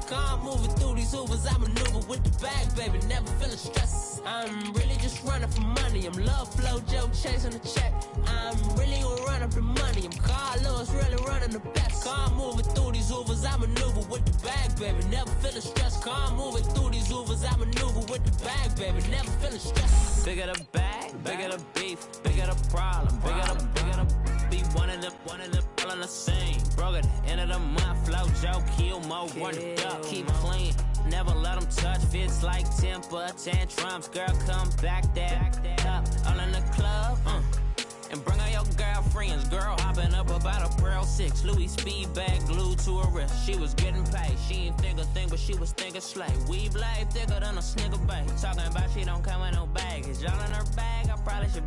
Calm moving through these Ubers, I maneuver with the bag, baby, never feeling stress. I'm really just running for money. I'm love flow, Joe chasing the check. I'm really gonna run up the money. I'm Carlos, really running the best. Calm moving through these Ubers, I maneuver with the bag, baby, never feeling stress. Calm moving through these Ubers, I maneuver with the bag, baby, never feeling stress. Bigger the bag, bigger the beef, bigger the problem, bigger the beef, one of them all in the same. Broke at the end of the month, flow, Joe, kill, mo, run it up, keep clean. Never let them touch, fits like temper tantrums. Girl, come back that up, all in the club, and bring all your girlfriends. Girl hopping up about a Pearl 6, Louis speed bag glued to her wrist. She was getting paid, she ain't think a thing, but she was thinking slay. Weave blade thicker than a snicker bag. Talking about she don't come with no baggage. All in her bag, I probably should.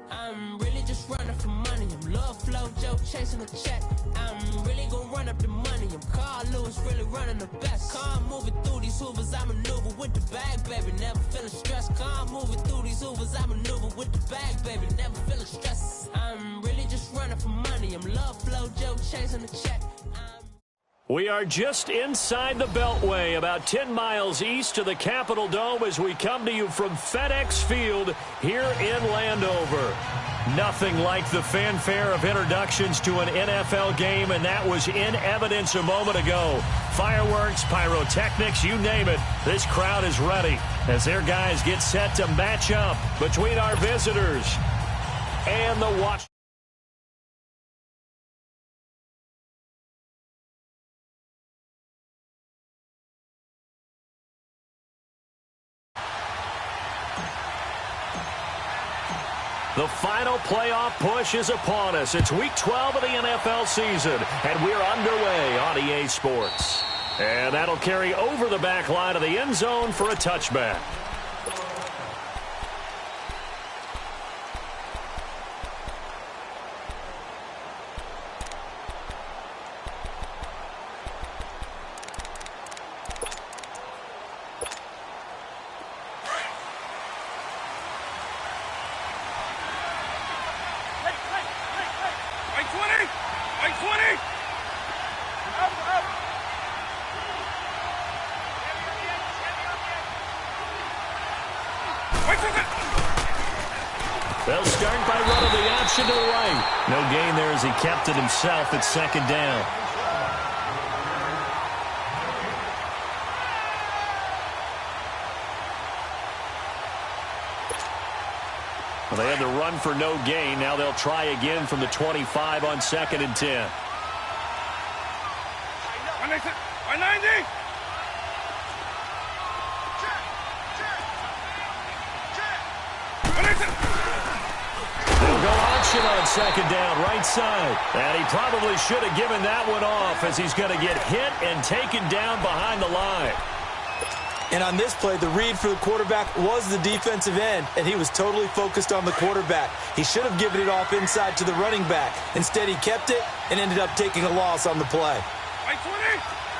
I'm really just running for money. I'm love flow, Joe chasing the check. I'm really gonna run up the money. I'm Carl Lewis, really running the best. Calm moving through these Ubers, I maneuver with the bag, baby, never feeling stressed. Calm moving through these Ubers, I maneuver with the bag, baby, never feeling stressed. I'm really just running for money. I'm love flow, Joe chasing the check. We are just inside the Beltway, about 10 miles east of the Capitol Dome as we come to you from FedEx Field here in Landover. Nothing like the fanfare of introductions to an NFL game, and that was in evidence a moment ago. Fireworks, pyrotechnics, you name it. This crowd is ready as their guys get set to match up between our visitors and the Washington. The final playoff push is upon us. It's Week 12 of the NFL season, and we're underway on EA Sports. And that'll carry over the back line of the end zone for a touchback. They'll start by running the option to the right. No gain there as he kept it himself at second down. Well, they had the run for no gain. Now they'll try again from the 25 on 2nd and 10. 190. They'll go option on 2nd down, right side. And he probably should have given that one off as he's going to get hit and taken down behind the line. And on this play, the read for the quarterback was the defensive end, and he was totally focused on the quarterback. He should have given it off inside to the running back. Instead, he kept it and ended up taking a loss on the play. Right 20!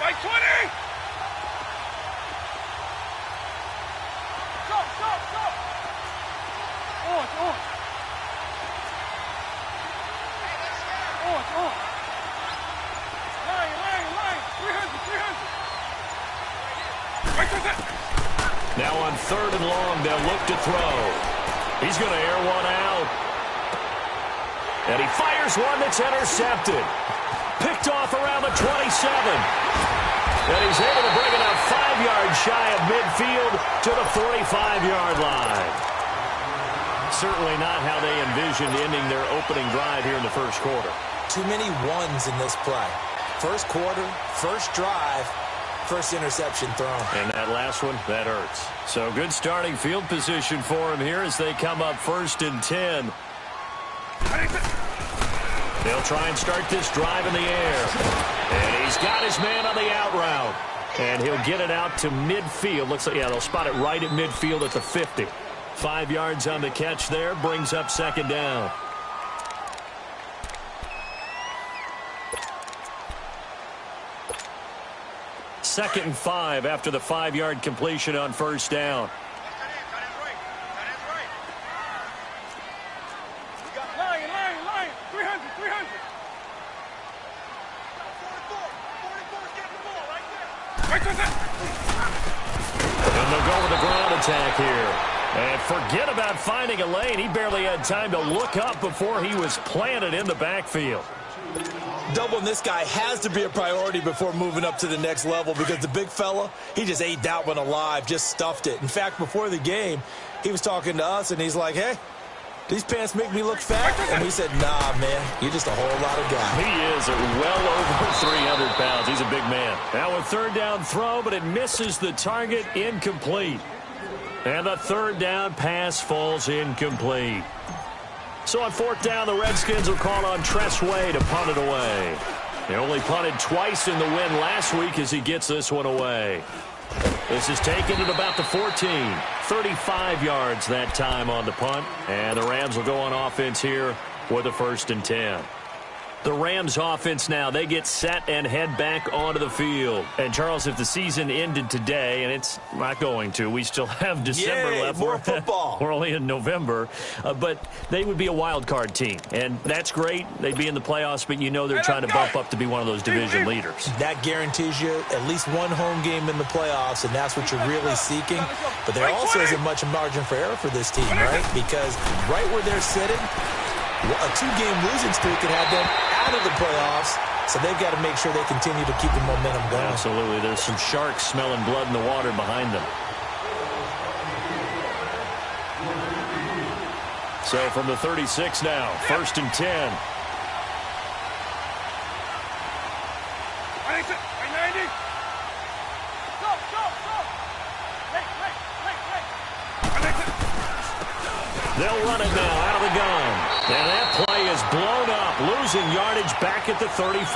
Right 20! Go, go, go! On. On. Line. 300. Now on 3rd and long, they'll look to throw. He's going to air one out. And he fires one that's intercepted. Picked off around the 27. And he's able to bring it up 5 yards shy of midfield to the 45-yard line. Certainly not how they envisioned ending their opening drive here in the first quarter. Too many ones in this play. First quarter, first drive, first interception thrown. And that last one, that hurts. So good starting field position for him here as they come up 1st and 10. They'll try and start this drive in the air. And he's got his man on the out route. And he'll get it out to midfield. Looks like, yeah, they'll spot it right at midfield at the 50. 5 yards on the catch there, brings up 2nd down. Second and 5 after the 5-yard completion on 1st down. Line. 300. And they'll go with the ground attack here. And forget about finding a lane. He barely had time to look up before he was planted in the backfield. Doubling this guy has to be a priority before moving up to the next level because the big fella, he just ate that one alive, just stuffed it. In fact, before the game, he was talking to us, and he's like, hey, these pants make me look fat? And we said, nah, man, you're just a whole lot of guy. He is well over 300 pounds. He's a big man. Now a third down throw, but it misses the target, incomplete. And the third down pass falls incomplete. So on fourth down, the Redskins will call on Tressway to punt it away. They only punted twice in the win last week as he gets this one away. This is taken at about the 14. 35 yards that time on the punt. And the Rams will go on offense here with a 1st and 10. The Rams offense now, they get set and head back onto the field. And, Charles, if the season ended today, and it's not going to, we still have December left. More football. We're only in November. But they would be a wild card team. And that's great. They'd be in the playoffs, but you know they're trying to bump up to be one of those division leaders. That guarantees you at least one home game in the playoffs, and that's what you're really seeking. But there also isn't much margin for error for this team, right? Because right where they're sitting, a 2-game losing streak could have them out of the playoffs, so they've got to make sure they continue to keep the momentum going. Absolutely. There's some sharks smelling blood in the water behind them. So from the 36 now, 1st and 10. They'll run it now out of the gun. And that play is blown up, losing yardage back at the 35.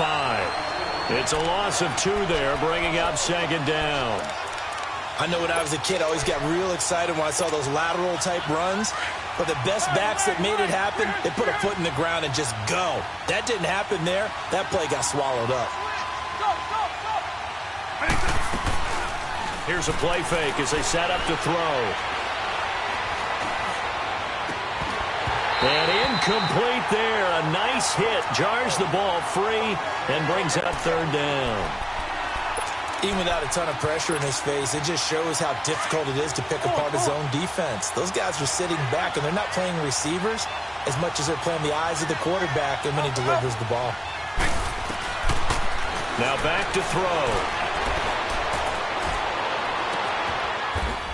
It's a loss of 2 there, bringing up 2nd down. I know when I was a kid, I always got real excited when I saw those lateral-type runs. But the best backs that made it happen, they put a foot in the ground and just go. That didn't happen there. That play got swallowed up. Here's a play fake as they set up to throw. And incomplete there. A nice hit. Jars the ball free and brings up 3rd down. Even without a ton of pressure in his face, it just shows how difficult it is to pick apart his own defense. Those guys are sitting back, and they're not playing receivers as much as they're playing the eyes of the quarterback and when he delivers the ball. Now back to throw.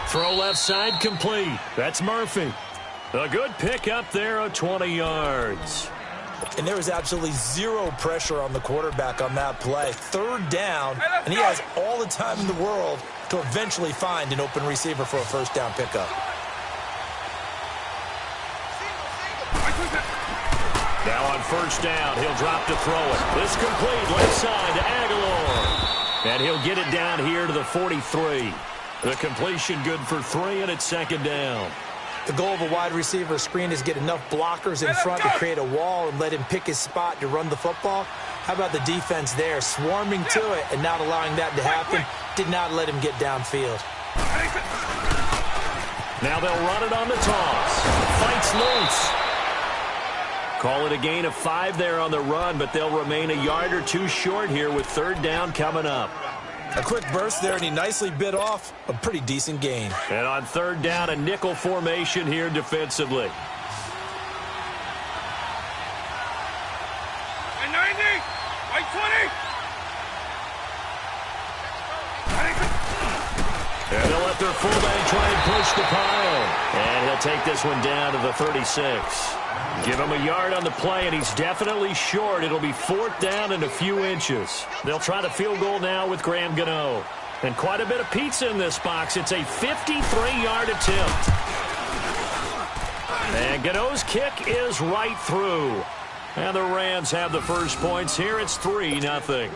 Throw left side complete. That's Murphy. A good pick up there of 20 yards. And there was absolutely zero pressure on the quarterback on that play. 3rd down, and he has all the time in the world to eventually find an open receiver for a 1st down pickup. Now on 1st down, he'll drop to throw it. This complete left side to Aguilar. And he'll get it down here to the 43. The completion good for 3, and it's 2nd down. The goal of a wide receiver screen is get enough blockers in front to create a wall and let him pick his spot to run the football. How about the defense there, swarming to it and not allowing that to happen? Did not let him get downfield. Now they'll run it on the toss. Fights loose. Call it a gain of 5 there on the run, but they'll remain a yard or 2 short here with 3rd down coming up. A quick burst there, and he nicely bit off a pretty decent gain. And on 3rd down, a nickel formation here defensively. 90, right 20. And they'll let their fullback try and push the pile. And he'll take this one down to the 36. Give him a yard on the play, and he's definitely short. It'll be 4th down and a few inches. They'll try the field goal now with Graham Gano. And quite a bit of pizza in this box. It's a 53-yard attempt. And Gano's kick is right through. And the Rams have the first points here. It's 3-0.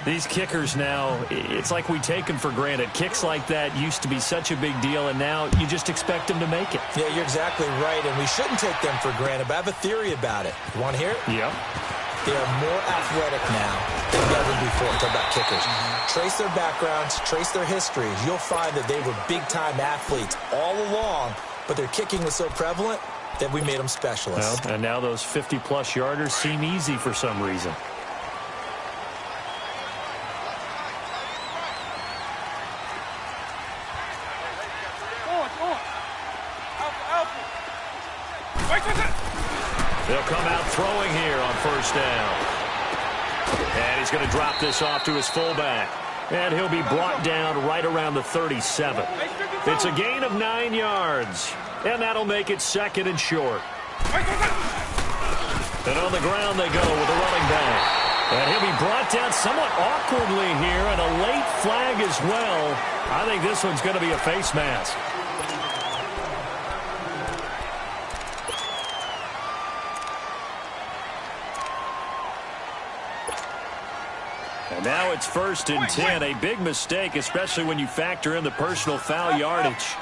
These kickers now, it's like we take them for granted. Kicks like that used to be such a big deal, and now you just expect them to make it. Yeah, you're exactly right, and we shouldn't take them for granted, but I have a theory about it. You want to hear it? Yeah. They are more athletic now than ever before. Talk about kickers. Trace their backgrounds, trace their histories. You'll find that they were big-time athletes all along, but their kicking was so prevalent that we made them specialists. Well, and now those 50-plus yarders seem easy for some reason. come out throwing here on first down. And he's going to drop this off to his fullback. And he'll be brought down right around the 37. It's a gain of 9 yards. And that'll make it second and short. And on the ground they go with the running back. And he'll be brought down somewhat awkwardly here, and a late flag as well. I think this one's going to be a face mask. And now it's 1st and 10. A big mistake, especially when you factor in the personal foul yardage.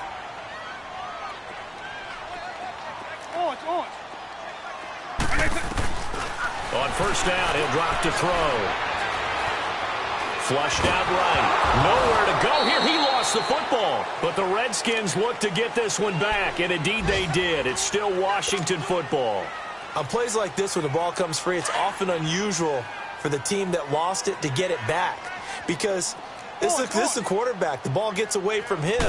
On first down, he'll drop to throw. Flushed out right. Nowhere to go here. He lost the football. But the Redskins look to get this one back, and indeed they did. It's still Washington football. On plays like this, when the ball comes free, it's often unusual for the team that lost it to get it back. Because this is the quarterback. The ball gets away from him.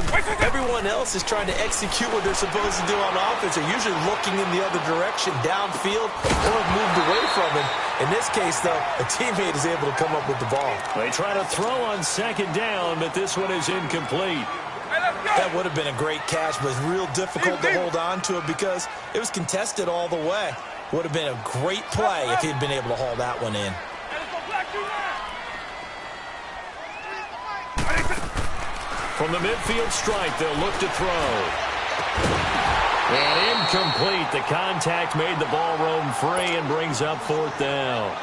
Everyone else is trying to execute what they're supposed to do on offense. They're usually looking in the other direction, downfield, or moved away from him. In this case, though, a teammate is able to come up with the ball. They try to throw on second down, but this one is incomplete. That would have been a great catch, but it's real difficult to hold on to it because it was contested all the way. Would have been a great play if he'd been able to haul that one in. From the midfield stripe, they'll look to throw. And incomplete. The contact made the ball roam free and brings up 4th down.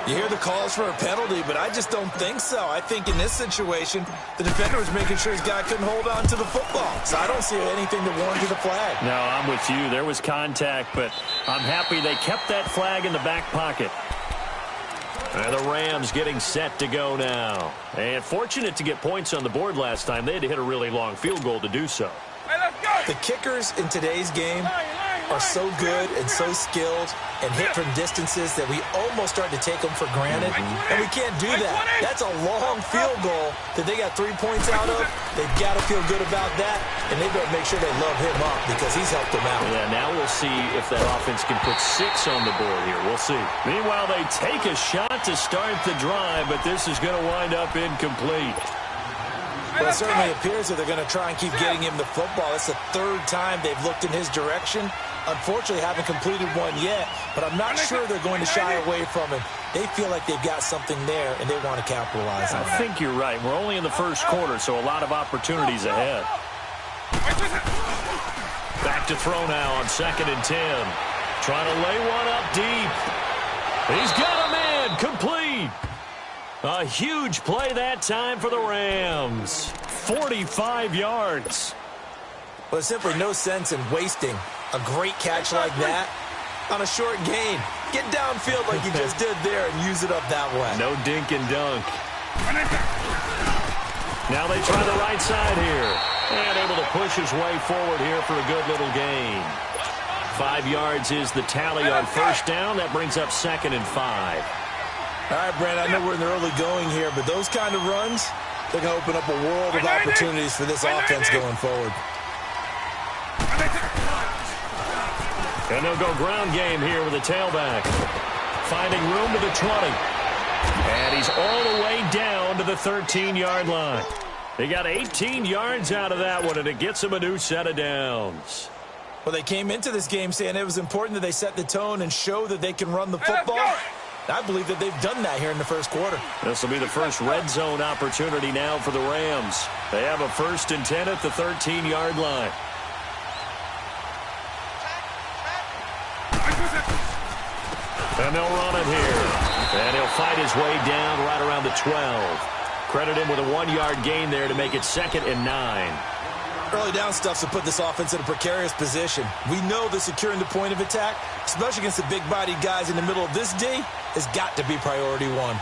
You hear the calls for a penalty, but I just don't think so. I think in this situation, the defender was making sure his guy couldn't hold on to the football. So I don't see anything to warrant the flag. No, I'm with you. There was contact, but I'm happy they kept that flag in the back pocket. And the Rams getting set to go now. And fortunate to get points on the board last time. They had to hit a really long field goal to do so. The kickers in today's game are so good and so skilled and hit from distances that we almost start to take them for granted. And we can't do that. That's a long field goal that they got 3 points out of. They've got to feel good about that, and they better make sure they love him up because he's helped them out. Yeah, now we'll see if that offense can put 6 on the board here. We'll see. Meanwhile, they take a shot to start the drive, but this is going to wind up incomplete. Well, it certainly appears that they're going to try and keep getting him the football. It's the 3rd time they've looked in his direction. Unfortunately, haven't completed one yet, but I'm not sure they're going to shy away from him. They feel like they've got something there, and they want to capitalize on it. I think you're right. We're only in the first quarter, so a lot of opportunities ahead. Back to throw now on 2nd and 10. Trying to lay one up deep. He's got a man. Complete. A huge play that time for the Rams. 45 yards. Well, there's simply no sense in wasting a great catch like that on a short gain. Get downfield like you just did there and use it up that way. No dink and dunk. Now they try the right side here. And able to push his way forward here for a good little gain. 5 yards is the tally on first down. That brings up 2nd and 5. All right, Brent, I know we're in the early going here, but those kind of runs, they're going to open up a world of opportunities for this offense going forward. And they'll go ground game here with a tailback. Finding room to the 20. And he's all the way down to the 13-yard line. They got 18 yards out of that one, and it gets them a new set of downs. Well, they came into this game saying it was important that they set the tone and show that they can run the football. I believe that they've done that here in the first quarter. This will be the first red zone opportunity now for the Rams. They have a 1st and 10 at the 13-yard line. And they'll run it here. And he'll fight his way down right around the 12. Credit him with a 1-yard gain there to make it 2nd and 9. Early down stuff to put this offense in a precarious position. We know that securing the point of attack, especially against the big-bodied guys in the middle of this D, has got to be priority 1.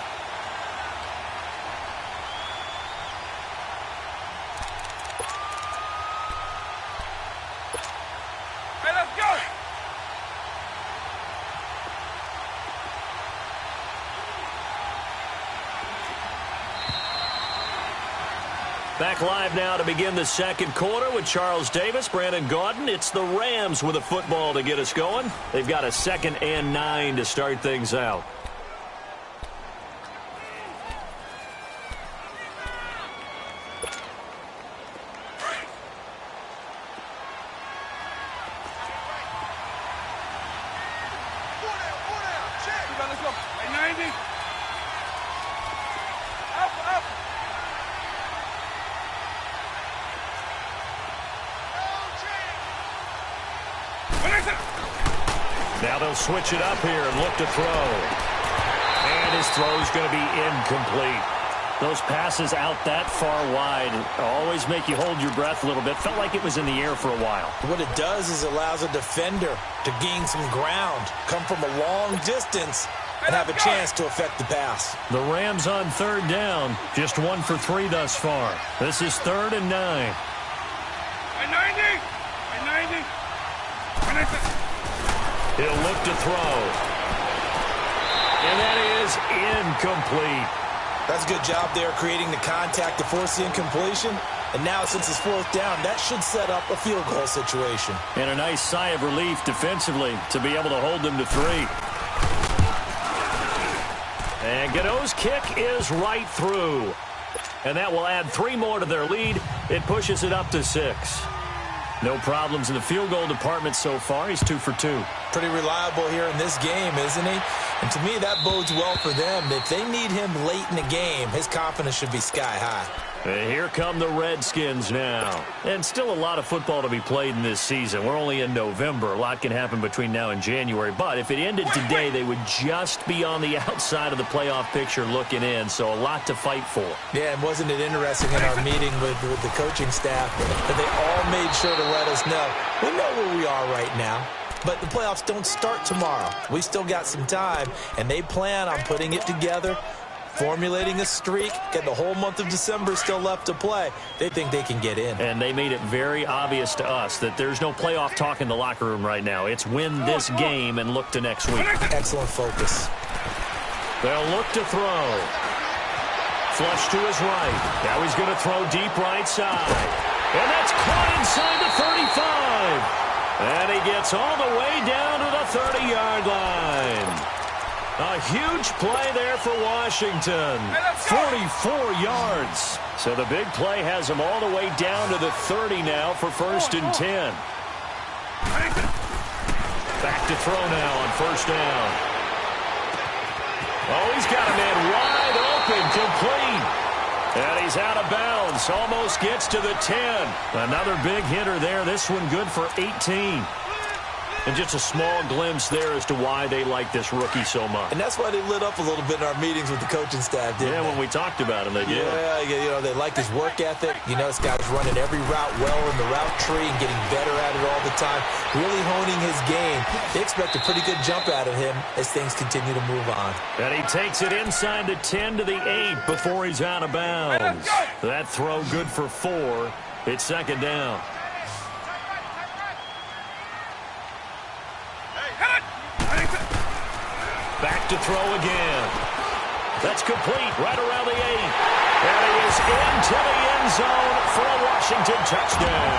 Back live now to begin the second quarter with Charles Davis, Brandon Gaudin. It's the Rams with a football to get us going. They've got a 2nd and 9 to start things out. Now they'll switch it up here and look to throw. And his throw's going to be incomplete. Those passes out that far wide always make you hold your breath a little bit. Felt like it was in the air for a while. What it does is allows a defender to gain some ground, come from a long distance, and have a chance to affect the pass. The Rams on 3rd down. Just 1 for 3 thus far. This is 3rd and 9. 90. He'll look to throw. And that is incomplete. That's a good job there creating the contact to force the incompletion. And now since it's 4th down, that should set up a field goal situation. And a nice sigh of relief defensively to be able to hold them to 3. And Godot's kick is right through. And that will add 3 more to their lead. It pushes it up to 6. No problems in the field goal department so far. He's 2 for 2. Pretty reliable here in this game, isn't he? And to me, that bodes well for them. If they need him late in the game, his confidence should be sky high. And here come the Redskins now. And still a lot of football to be played in this season. We're only in November. A lot can happen between now and January. But if it ended today, they would just be on the outside of the playoff picture looking in. So a lot to fight for. Yeah, and wasn't it interesting in our meeting with the coaching staff that they all made sure to let us know, we know where we are right now. But the playoffs don't start tomorrow. We still got some time, and they plan on putting it together, formulating a streak, get the whole month of December still left to play. They think they can get in. And they made it very obvious to us that there's no playoff talk in the locker room right now. It's win this game and look to next week. Excellent focus. They'll look to throw. Flush to his right. Now he's going to throw deep right side. And that's caught inside the 35. And he gets all the way down to the 30-yard line. A huge play there for Washington. 44 yards. So the big play has him all the way down to the 30 now for 1st and 10. Back to throw now on 1st down. Oh, he's got a man wide open, complete. And he's out of bounds. Almost gets to the 10. Another big hitter there. This one good for 18. And just a small glimpse there as to why they like this rookie so much. And that's why they lit up a little bit in our meetings with the coaching staff, didn't they? Yeah, when we talked about him, they did. Yeah, you know, they like his work ethic. You know, this guy's running every route well in the route tree and getting better at it all the time. Really honing his game. They expect a pretty good jump out of him as things continue to move on. And he takes it inside the 10 to the 8 before he's out of bounds. That throw good for 4. It's 2nd down. Back to throw again. That's complete right around the 8. And he is into the end zone for a Washington touchdown.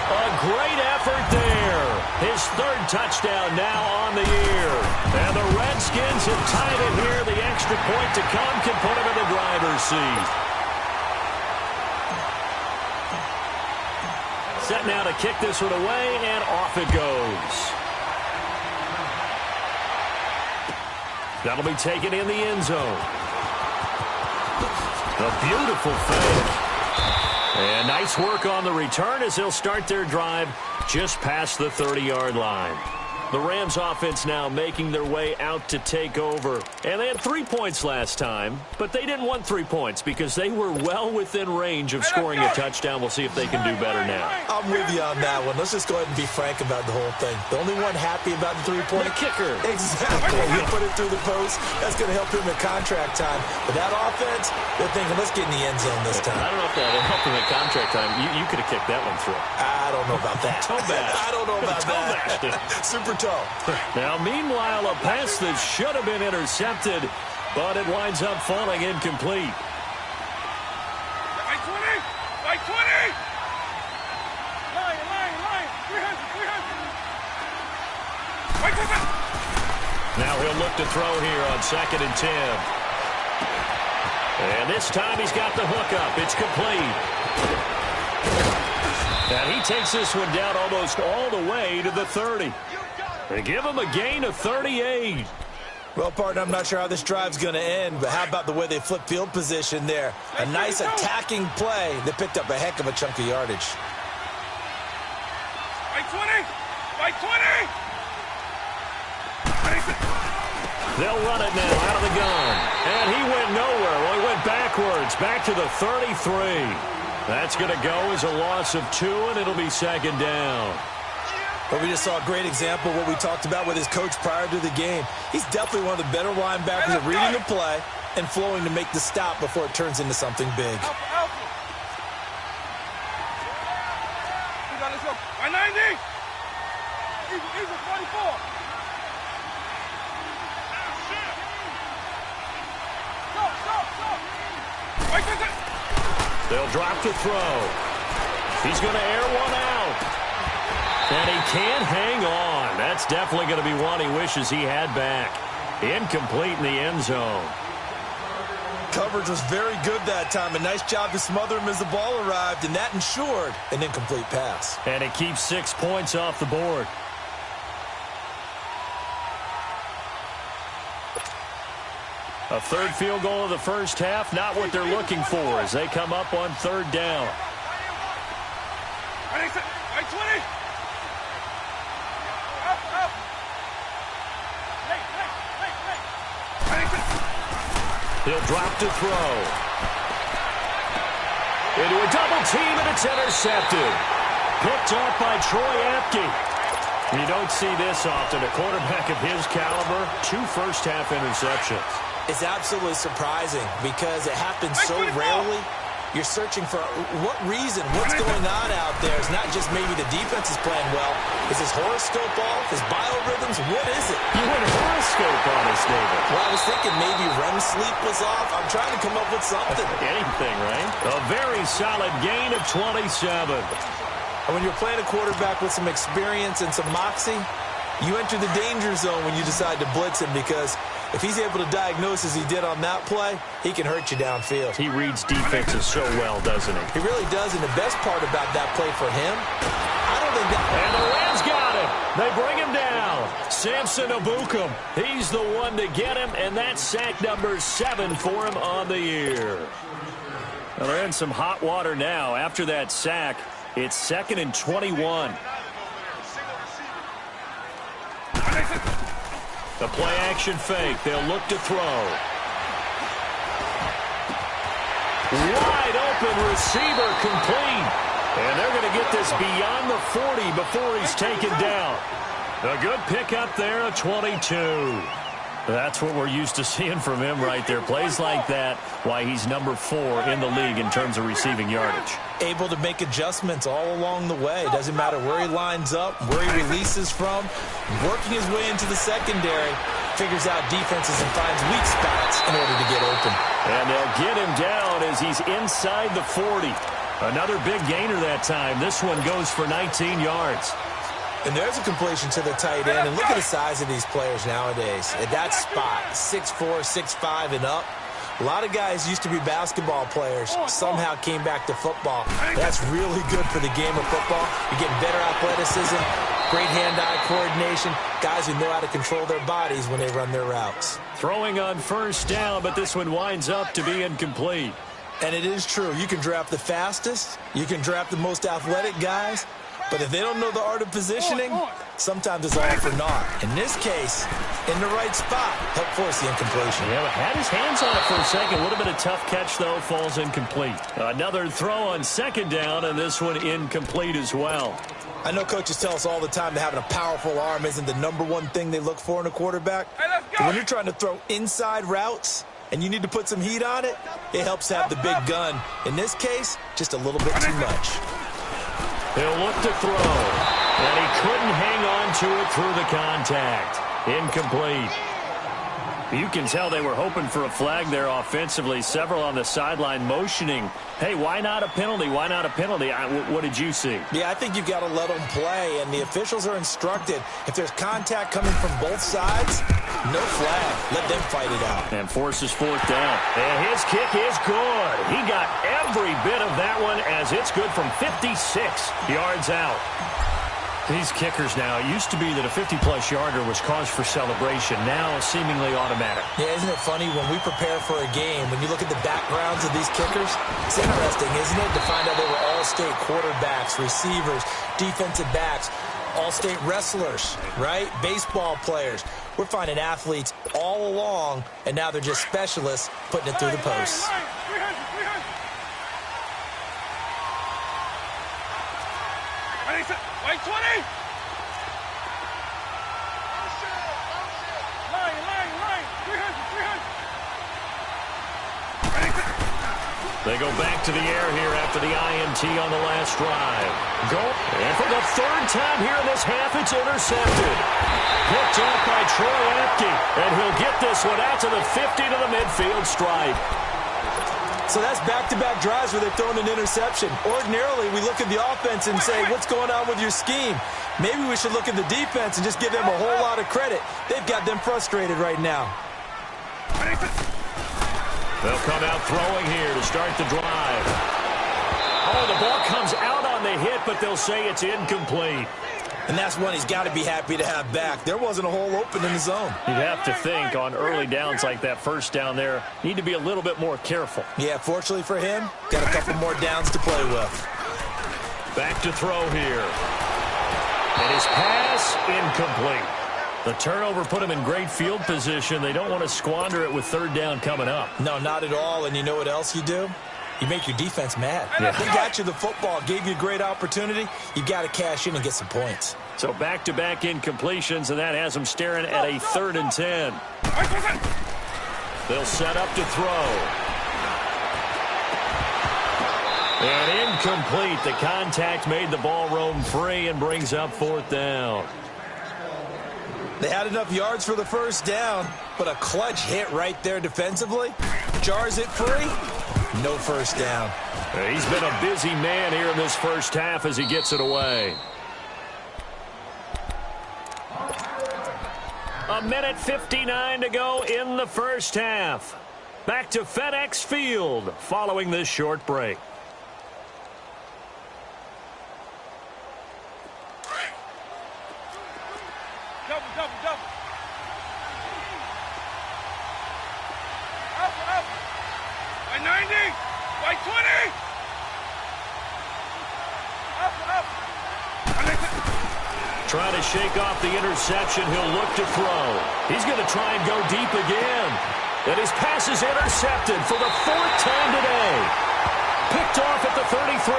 A great effort there. His 3rd touchdown now on the year. And the Redskins have tied it here. The extra point to come can put him in the driver's seat. Set now to kick this one away, and off it goes. That'll be taken in the end zone. A beautiful fake. And nice work on the return as they'll start their drive just past the 30-yard line. The Rams offense now making their way out to take over. And they had 3 points last time, but they didn't want 3 points because they were well within range of scoring a touchdown. We'll see if they can do better now. I'm with you on that one. Let's just go ahead and be frank about the whole thing. The only one happy about the 3-point kicker. Exactly. You put it through the post. That's going to help him at contract time. But that offense, they're thinking, let's get in the end zone this time. I don't know if that will help him at contract time. You could have kicked that one through. I don't know about that. Toe bash. I don't know about that. Super toe. Now, meanwhile, a pass that should have been intercepted, but it winds up falling incomplete. throw here on 2nd and 10. And this time he's got the hook up. It's complete. And he takes this one down almost all the way to the 30. They give him a gain of 38. Well, partner, I'm not sure how this drive's going to end, but how about the way they flip field position there? A nice attacking play that picked up a heck of a chunk of yardage. Right 20! Right 20! They'll run it now out of the gun. And he went nowhere. Well, he went backwards, back to the 33. That's going to go as a loss of 2, and it'll be 2nd down. But we just saw a great example of what we talked about with his coach prior to the game. He's definitely one of the better linebackers at reading the play and flowing to make the stop before it turns into something big. Let's go. 190! Easy, 44! They'll drop to throw. He's going to air one out. And he can't hang on. That's definitely going to be one he wishes he had back. Incomplete in the end zone. Coverage was very good that time. A nice job to smother him as the ball arrived, and that ensured an incomplete pass. And it keeps 6 points off the board. A third field goal of the first half, not what they're looking for as they come up on 3rd down. Right 20! He'll drop to throw. Into a double team, and it's intercepted. Picked off by Troy Apke. You don't see this often. A quarterback of his caliber, 2 first-half interceptions. It's absolutely surprising because it happens so rarely. You're searching for what reason, what's going on out there. It's not just maybe the defense is playing well. Is his horoscope off? His biorhythms? What is it? You went horoscope on us, David. Well, I was thinking maybe REM sleep was off. I'm trying to come up with something. Anything, right? A very solid gain of 27. And when you're playing a quarterback with some experience and some moxie, you enter the danger zone when you decide to blitz him because if he's able to diagnose as he did on that play, he can hurt you downfield. He reads defenses so well, doesn't he? He really does, and the best part about that play for him, I don't think that... And the Rams got him. They bring him down. Samson Ebukam, he's the one to get him, and that's sack number 7 for him on the year. Well, they're in some hot water now. After that sack, it's 2nd and 21. The play-action fake. They'll look to throw. Wide open receiver complete. And they're going to get this beyond the 40 before he's taken down. A good pickup there, a 22. That's what we're used to seeing from him right there. Plays like that, why he's number 4 in the league in terms of receiving yardage. Able to make adjustments all along the way. Doesn't matter where he lines up, where he releases from. Working his way into the secondary, figures out defenses and finds weak spots in order to get open. And they'll get him down as he's inside the 40. Another big gainer that time. This one goes for 19 yards. And there's a completion to the tight end. And look at the size of these players nowadays. At that spot, 6'4", 6'5", and up. A lot of guys used to be basketball players, somehow came back to football. That's really good for the game of football. You're getting better athleticism, great hand-eye coordination, guys who know how to control their bodies when they run their routes. Throwing on 1st down, but this one winds up to be incomplete. And it is true. You can draft the fastest, you can draft the most athletic guys, but if they don't know the art of positioning, sometimes it's all for naught. In this case, in the right spot, help force the incompletion. Yeah, but had his hands on it for a second. Would have been a tough catch, though. Falls incomplete. Another throw on 2nd down, and this one incomplete as well. I know coaches tell us all the time that having a powerful arm isn't the #1 thing they look for in a quarterback. But when you're trying to throw inside routes and you need to put some heat on it, it helps have the big gun. In this case, just a little bit too much. He'll look to throw, and he couldn't hang on to it through the contact. Incomplete. You can tell they were hoping for a flag there offensively. Several on the sideline motioning, hey, why not a penalty? Why not a penalty? What did you see? Yeah, I think you've got to let them play, and the officials are instructed. If there's contact coming from both sides, No flag. Let them fight it out. And forces fourth down. And his kick is good. He got every bit of that one as it's good from 56 yards out. These kickers now, it used to be that a 50-plus yarder was cause for celebration. Now seemingly automatic. Yeah, isn't it funny when we prepare for a game, when you look at the backgrounds of these kickers, it's interesting, isn't it, to find out they were all-state quarterbacks, receivers, defensive backs, all-state wrestlers, right? Baseball players. We're finding athletes all along, and now they're just specialists putting it through the posts. White 20! Line, 300. They go back to the air here after the INT on the last drive. And for the third time here in this half, it's intercepted. Picked off by Troy Apke. And he'll get this one out to the 50 to the midfield stripe. So that's back-to-back drives where they've thrown an interception. Ordinarily, we look at the offense and say, what's going on with your scheme? Maybe we should look at the defense and just give them a whole lot of credit. They've got them frustrated right now. They'll come out throwing here to start the drive. Oh, the ball comes out on the hit, but they'll say it's incomplete. And that's one he's got to be happy to have back. There wasn't a hole open in the zone. You'd have to think on early downs like that first down there, need to be a little bit more careful. Yeah, fortunately for him, got a couple more downs to play with. Back to throw here. And his pass, incomplete. The turnover put him in great field position. They don't want to squander it with third down coming up. No, not at all. And you know what else you do? You make your defense mad. Yeah. They got you the football, gave you a great opportunity. You got to cash in and get some points. So back-to-back incompletions, and that has them staring at a 3rd and 10. They'll set up to throw. And incomplete. The contact made the ball roam free and brings up 4th down. They had enough yards for the first down, but a clutch hit right there defensively jars it free. No first down. He's been a busy man here in this first half as he gets it away. A minute 59 to go in the first half. Back to FedEx Field following this short break. Double. Up. By 90. By 20. Up. Trying to shake off the interception. He'll look to throw. He's going to try and go deep again. And his pass is intercepted for the 4th time today. Picked off at the 33.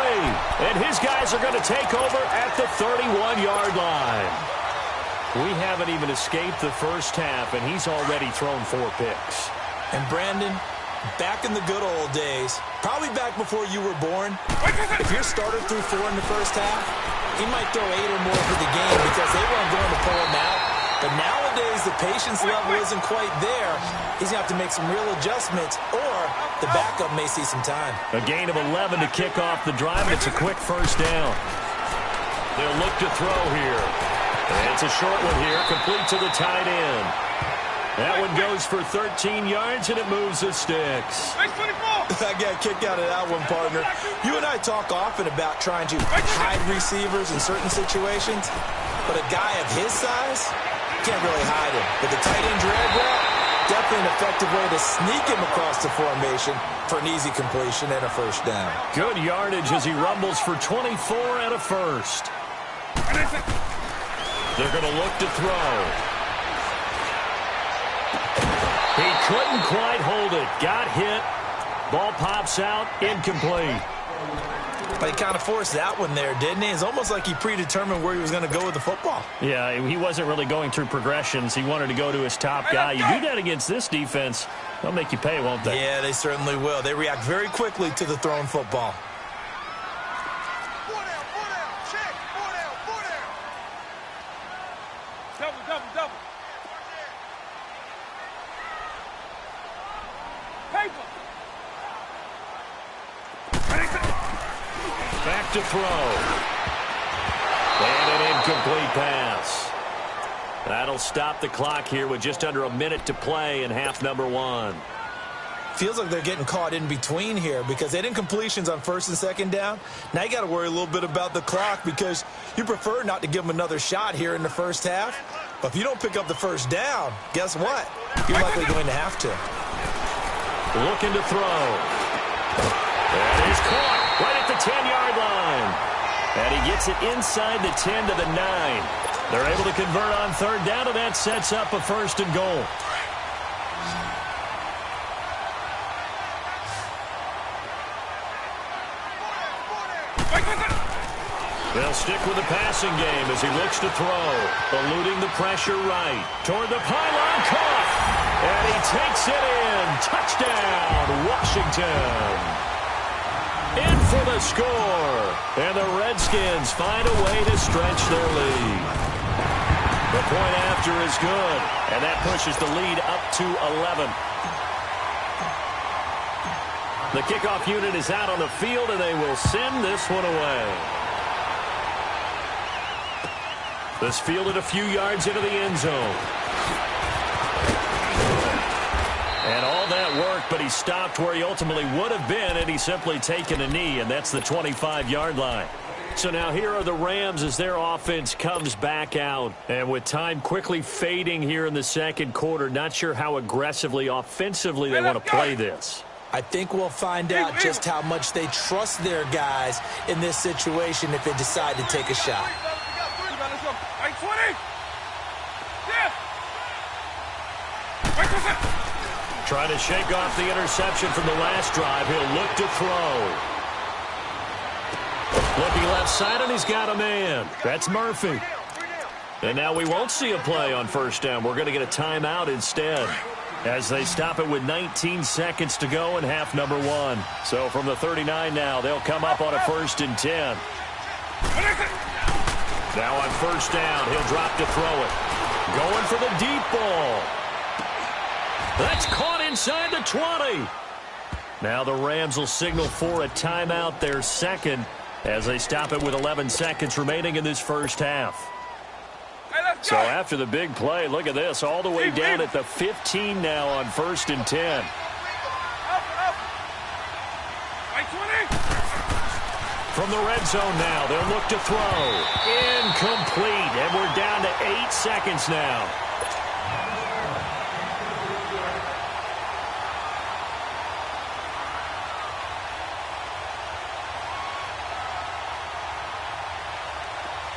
And his guys are going to take over at the 31-yard line. We haven't even escaped the first half, and he's already thrown 4 picks. And Brandon, back in the good old days, probably back before you were born, if your starter threw 4 in the first half, he might throw 8 or more for the game because they weren't going to pull him out. But nowadays, the patience level isn't quite there. He's going to have to make some real adjustments, or the backup may see some time. A gain of 11 to kick off the drive. It's a quick first down. They'll look to throw here. And it's a short one here, complete to the tight end. That one goes for 13 yards, and it moves the sticks. I got a kick out of that one, partner. You and I talk often about trying to hide receivers in certain situations, but a guy of his size can't really hide him. But the tight end drag route, definitely an effective way to sneak him across the formation for an easy completion and a first down. Good yardage as he rumbles for 24 and a first. They're going to look to throw. He couldn't quite hold it. Got hit. Ball pops out. Incomplete. But he kind of forced that one there, didn't he? It's almost like he predetermined where he was going to go with the football. Yeah, he wasn't really going through progressions. He wanted to go to his top guy. You do that against this defense, they'll make you pay, won't they? Yeah, they certainly will. They react very quickly to the thrown football. Double. Paper. Back to throw. And an incomplete pass. That'll stop the clock here with just under a minute to play in half number 1. Feels like they're getting caught in between here because they didn't completions on first and second down. Now you got to worry a little bit about the clock because you prefer not to give them another shot here in the first half. But if you don't pick up the first down, guess what? You're likely going to have to. Looking to throw. And he's caught right at the 10-yard line. And he gets it inside the 10 to the 9. They're able to convert on third down, and that sets up a first and goal. They'll stick with the passing game as he looks to throw. Eluding the pressure right. Toward the pylon, caught. And he takes it in. Touchdown, Washington. In for the score. And the Redskins find a way to stretch their lead. The point after is good. And that pushes the lead up to 11. The kickoff unit is out on the field, and they will send this one away. This fielded a few yards into the end zone. And all that work, but he stopped where he ultimately would have been, and he's simply taken a knee, and that's the 25-yard line. So now here are the Rams as their offense comes back out. And with time quickly fading here in the second quarter, not sure how aggressively, offensively they want to play this. I think we'll find out just how much they trust their guys in this situation if they decide to take a shot. Trying to shake off the interception from the last drive. He'll look to throw. Looking left side, and he's got a man. That's Murphy. And now we won't see a play on first down. We're going to get a timeout instead as they stop it with 19 seconds to go in half number 1. So from the 39 now, they'll come up on a 1st and 10. Now on first down, he'll drop to throw it. Going for the deep ball. That's caught inside the 20. Now the Rams will signal for a timeout, their second, as they stop it with 11 seconds remaining in this first half. So after the big play, look at this, all the way down at the 15 now on 1st and 10. From the red zone now, they'll look to throw. Incomplete, and we're down to 8 seconds now.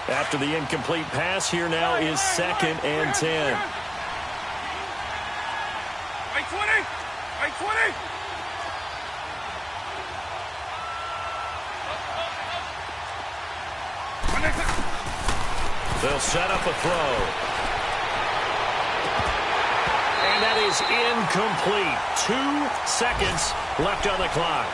After the incomplete pass, here now is 2nd and 10. Right 20! Right 20! They'll set up a throw. And that is incomplete. 2 seconds left on the clock.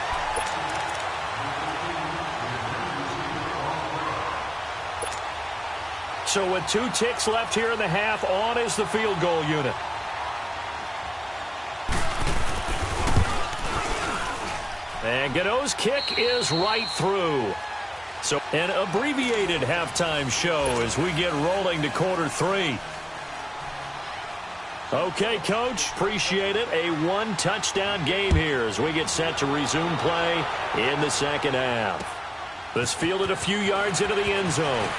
So with 2 ticks left here in the half, on is the field goal unit. And Godot's kick is right through. So an abbreviated halftime show as we get rolling to quarter 3. Okay, Coach, appreciate it. A 1-touchdown game here as we get set to resume play in the second half. This fielded a few yards into the end zone.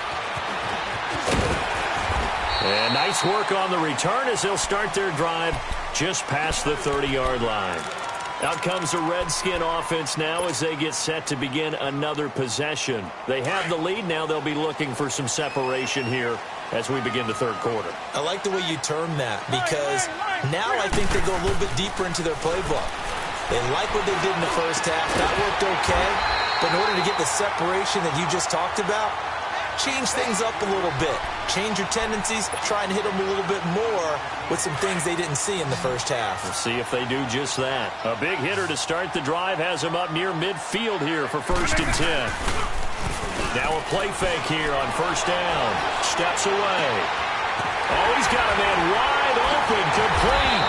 And nice work on the return as they'll start their drive just past the 30-yard line. Out comes the Redskin offense now as they get set to begin another possession. They have the lead. Now they'll be looking for some separation here as we begin the third quarter. I like the way you term that because now I think they go a little bit deeper into their playbook. They like what they did in the first half. That worked okay. But in order to get the separation that you just talked about, change things up a little bit. Change your tendencies. Try and hit them a little bit more with some things they didn't see in the first half. We'll see if they do just that. A big hitter to start the drive has him up near midfield here for 1st and 10. Now a play fake here on first down. Steps away. Oh, he's got a man wide open, complete.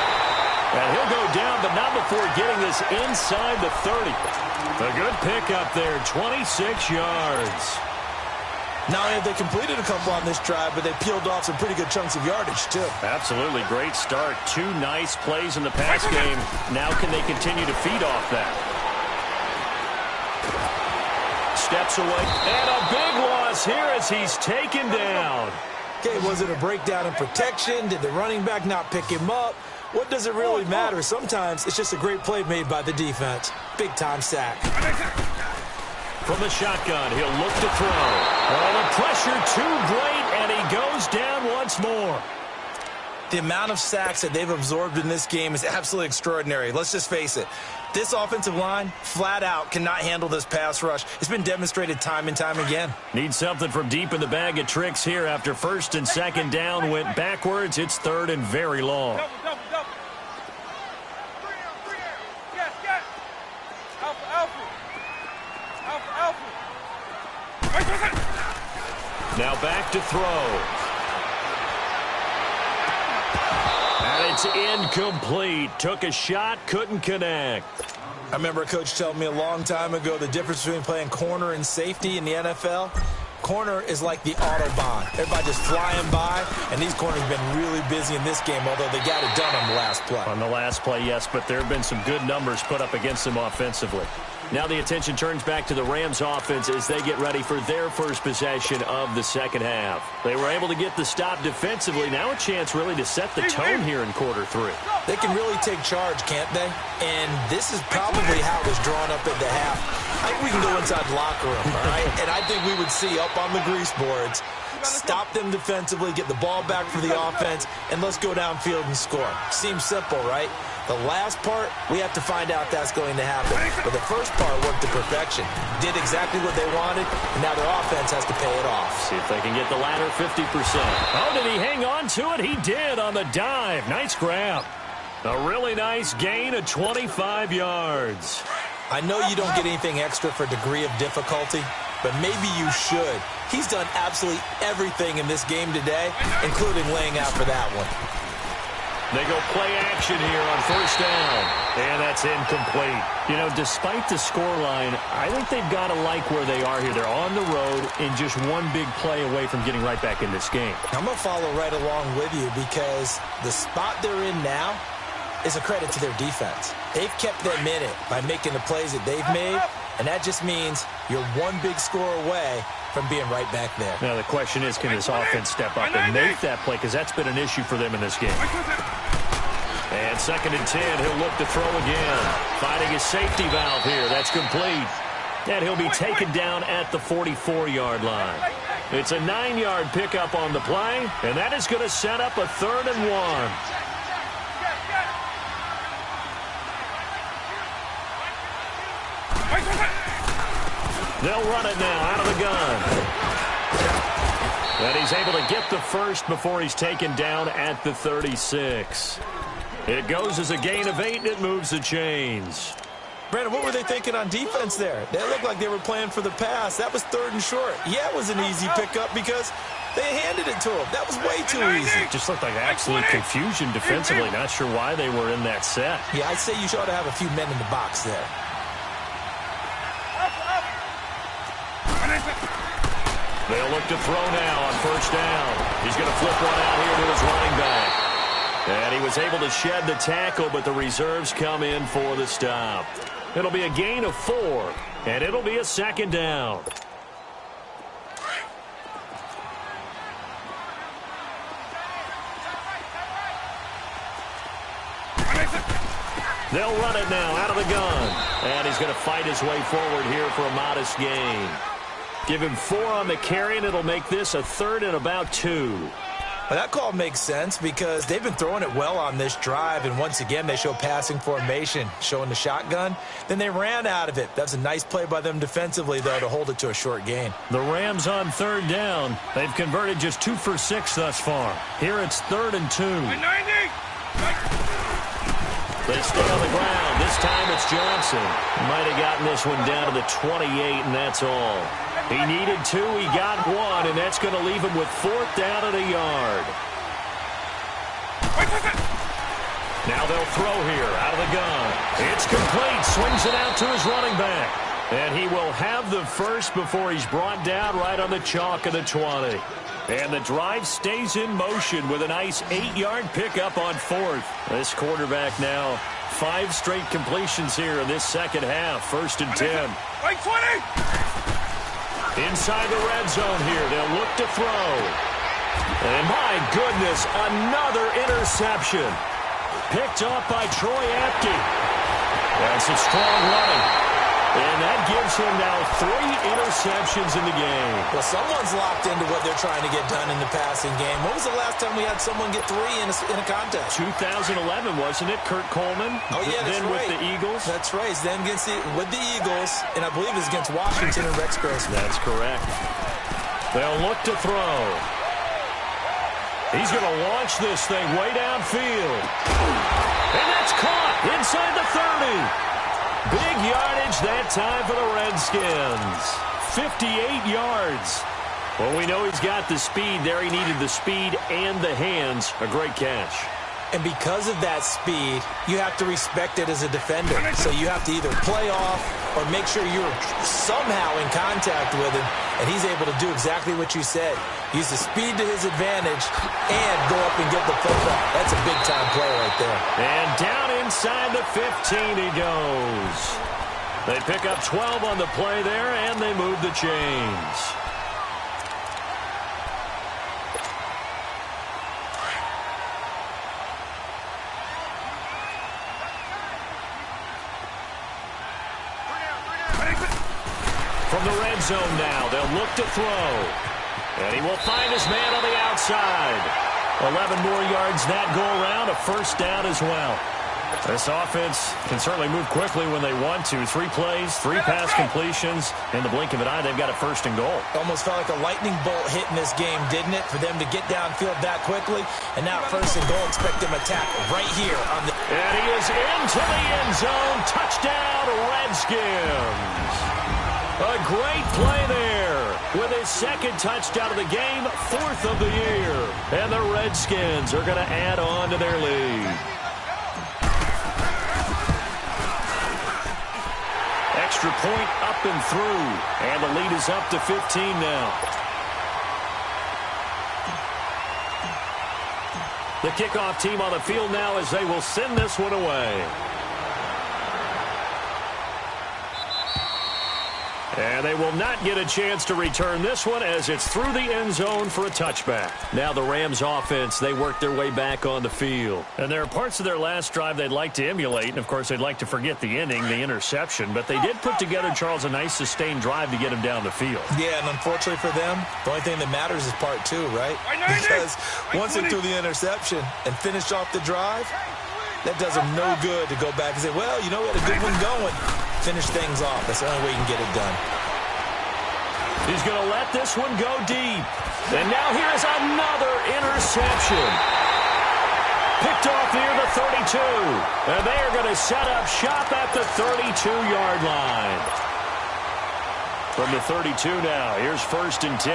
And he'll go down, but not before getting this inside the 30. A good pickup there, 26 yards. Not only have they completed a couple on this drive, but they peeled off some pretty good chunks of yardage, too. Absolutely great start. 2 nice plays in the pass game. Now can they continue to feed off that? Steps away. And a big loss here as he's taken down. Okay, was it a breakdown in protection? Did the running back not pick him up? What does it really matter? Sometimes it's just a great play made by the defense. Big-time sack. From the shotgun, he'll look to throw. Oh, the pressure too great, and he goes down once more. The amount of sacks that they've absorbed in this game is absolutely extraordinary. Let's just face it. This offensive line, flat out, cannot handle this pass rush. It's been demonstrated time and time again. Need something from deep in the bag of tricks here. After first and second down went backwards, it's third and very long. Double. Yes. Alpha. Now back to throw. And it's incomplete. Took a shot, couldn't connect. I remember a coach telling me a long time ago the difference between playing corner and safety in the NFL. Corner is like the Autobahn. Everybody just flying by, and these corners have been really busy in this game, although they got it done on the last play. On the last play, yes, but there have been some good numbers put up against them offensively. Now the attention turns back to the Rams offense as they get ready for their first possession of the second half. They were able to get the stop defensively. Now a chance really to set the tone here in quarter 3. They can really take charge, can't they? And this is probably how it was drawn up at the half. I think we can go inside the locker room, all right? And I think we would see up on the grease boards, stop them defensively, get the ball back for the offense, and let's go downfield and score. Seems simple, right? The last part, we have to find out if that's going to happen. But the first part worked to perfection. Did exactly what they wanted, and now their offense has to pay it off. See if they can get the latter 50%. Oh, did he hang on to it? He did on the dive. Nice grab. A really nice gain of 25 yards. I know you don't get anything extra for degree of difficulty, but maybe you should. He's done absolutely everything in this game today, including laying out for that one. They go play action here on first down. And that's incomplete. You know, despite the scoreline, I think they've got to like where they are here. They're on the road and just one big play away from getting right back in this game. I'm going to follow right along with you because the spot they're in now is a credit to their defense. They've kept them in it by making the plays that they've made, and that just means you're one big score away from being right back there. Now the question is, can this offense step up and make that play? Because that's been an issue for them in this game. And 2nd and 10, he'll look to throw again. Finding his safety valve here. That's complete. And he'll be taken down at the 44-yard line. It's a 9-yard pickup on the play, and that is going to set up a 3rd and 1. They'll run it now out of the gun. And he's able to get the first before he's taken down at the 36. It goes as a gain of 8, and it moves the chains. Brandon, what were they thinking on defense there? They looked like they were playing for the pass. That was 3rd and short. Yeah, it was an easy pickup because they handed it to him. That was way too easy. Just looked like absolute confusion defensively. Not sure why they were in that set. Yeah, I'd say you ought to have a few men in the box there. They'll look to throw now on first down. He's going to flip one out here to his running back. And he was able to shed the tackle, but the reserves come in for the stop. It'll be a gain of 4, and it'll be a 2nd down. They'll run it now out of the gun. And he's going to fight his way forward here for a modest gain. Give him 4 on the carry, and it'll make this a 3rd and about 2. Well, that call makes sense because they've been throwing it well on this drive, and once again, they show passing formation, showing the shotgun. Then they ran out of it. That's a nice play by them defensively, though, to hold it to a short gain. The Rams on 3rd down. They've converted just 2 for 6 thus far. Here it's 3rd and 2. They stay on the ground. This time it's Johnson. Might have gotten this one down to the 28, and that's all. He needed 2. He got 1, and that's going to leave him with 4th down at a yard. Now they'll throw here out of the gun. It's complete. Swings it out to his running back. And he will have the first before he's brought down right on the chalk of the 20. And the drive stays in motion with a nice 8-yard pickup on fourth. This quarterback now 5 straight completions here in this second half. 1st and 10. Right 20! Inside the red zone here. They'll look to throw. And my goodness, another interception. Picked off by Troy Apke. That's a strong running. And that gives him now 3 interceptions in the game. Well, someone's locked into what they're trying to get done in the passing game. When was the last time we had someone get 3 in a contest? 2011, wasn't it? Kurt Coleman? Oh, yeah, that's then right. With the Eagles? That's right. Then with the Eagles, and I believe it's against Washington and Rex Grossman. That's correct. They'll look to throw. He's going to launch this thing way downfield. And that's caught inside the 30. Big yardage that time for the Redskins. 58 yards. Well, we know he's got the speed there. He needed the speed and the hands. A great catch. And because of that speed, you have to respect it as a defender. So you have to either play off or make sure you're somehow in contact with him. And he's able to do exactly what you said. Use the speed to his advantage and go up and get the football. That's a big-time play right there. And down inside the 15 he goes. They pick up 12 on the play there, and they move the chains. From the red zone now, they'll look to throw. And he will find his man on the outside. 11 more yards that go around, a first down as well. This offense can certainly move quickly when they want to. 3 plays, 3 pass completions. In the blink of an eye, they've got a first and goal. Almost felt like a lightning bolt hit in this game, didn't it? For them to get downfield that quickly. And now first and goal, expect them to attack right here on the... And he is into the end zone. Touchdown, Redskins. A great play there with his second touchdown of the game, 4th of the year. And the Redskins are going to add on to their lead. Extra point up and through. And the lead is up to 15 now. The kickoff team on the field now as they will send this one away. And they will not get a chance to return this one as it's through the end zone for a touchback. Now the Rams offense, they work their way back on the field. And there are parts of their last drive they'd like to emulate. And, of course, they'd like to forget the ending, the interception. But they did put together, Charles, a nice sustained drive to get him down the field. Yeah, and unfortunately for them, the only thing that matters is part 2, right? Because once they threw the interception and finished off the drive, that does them no good to go back and say, well, you know, we had a good one going. Finish things off. That's the only way you can get it done. He's going to let this one go deep. And now here's another interception. Picked off near the 32. And they are going to set up shop at the 32-yard line. From the 32 now, here's 1st and 10.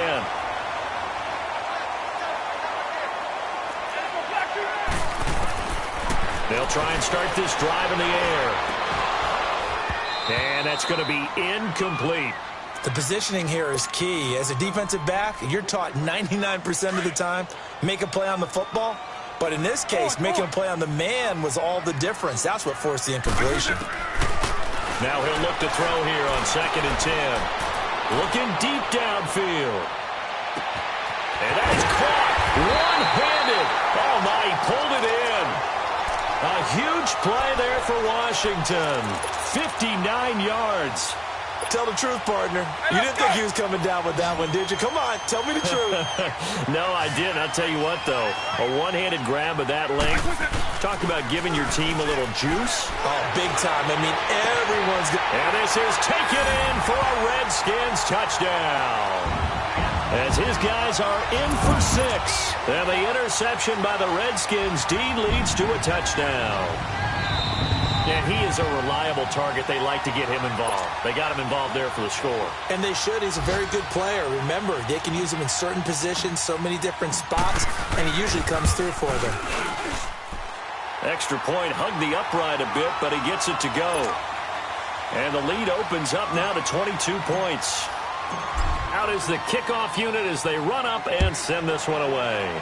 They'll try and start this drive in the air. And that's going to be incomplete. The positioning here is key. As a defensive back, you're taught 99% of the time, make a play on the football. But in this case, making a play on the man was all the difference. That's what forced the incompletion. Now he'll look to throw here on 2nd and 10. Looking deep downfield. And that is caught one-handed. Oh, my, he pulled it in. A huge play there for Washington. 59 yards. Tell the truth, partner. You didn't think he was coming down with that one, did you? Come on, tell me the truth. No, I didn't. I'll tell you what, though. A one-handed grab of that length. Talk about giving your team a little juice. Oh, big time. I mean, everyone's... And this is taken in for a Redskins touchdown. As his guys are in for 6. And the interception by the Redskins. Dean leads to a touchdown. And he is a reliable target. They like to get him involved. They got him involved there for the score. And they should. He's a very good player. Remember, they can use him in certain positions, so many different spots, and he usually comes through for them. Extra point, hugged the upright a bit, but he gets it to go. And the lead opens up now to 22 points. Out is the kickoff unit as they run up and send this one away.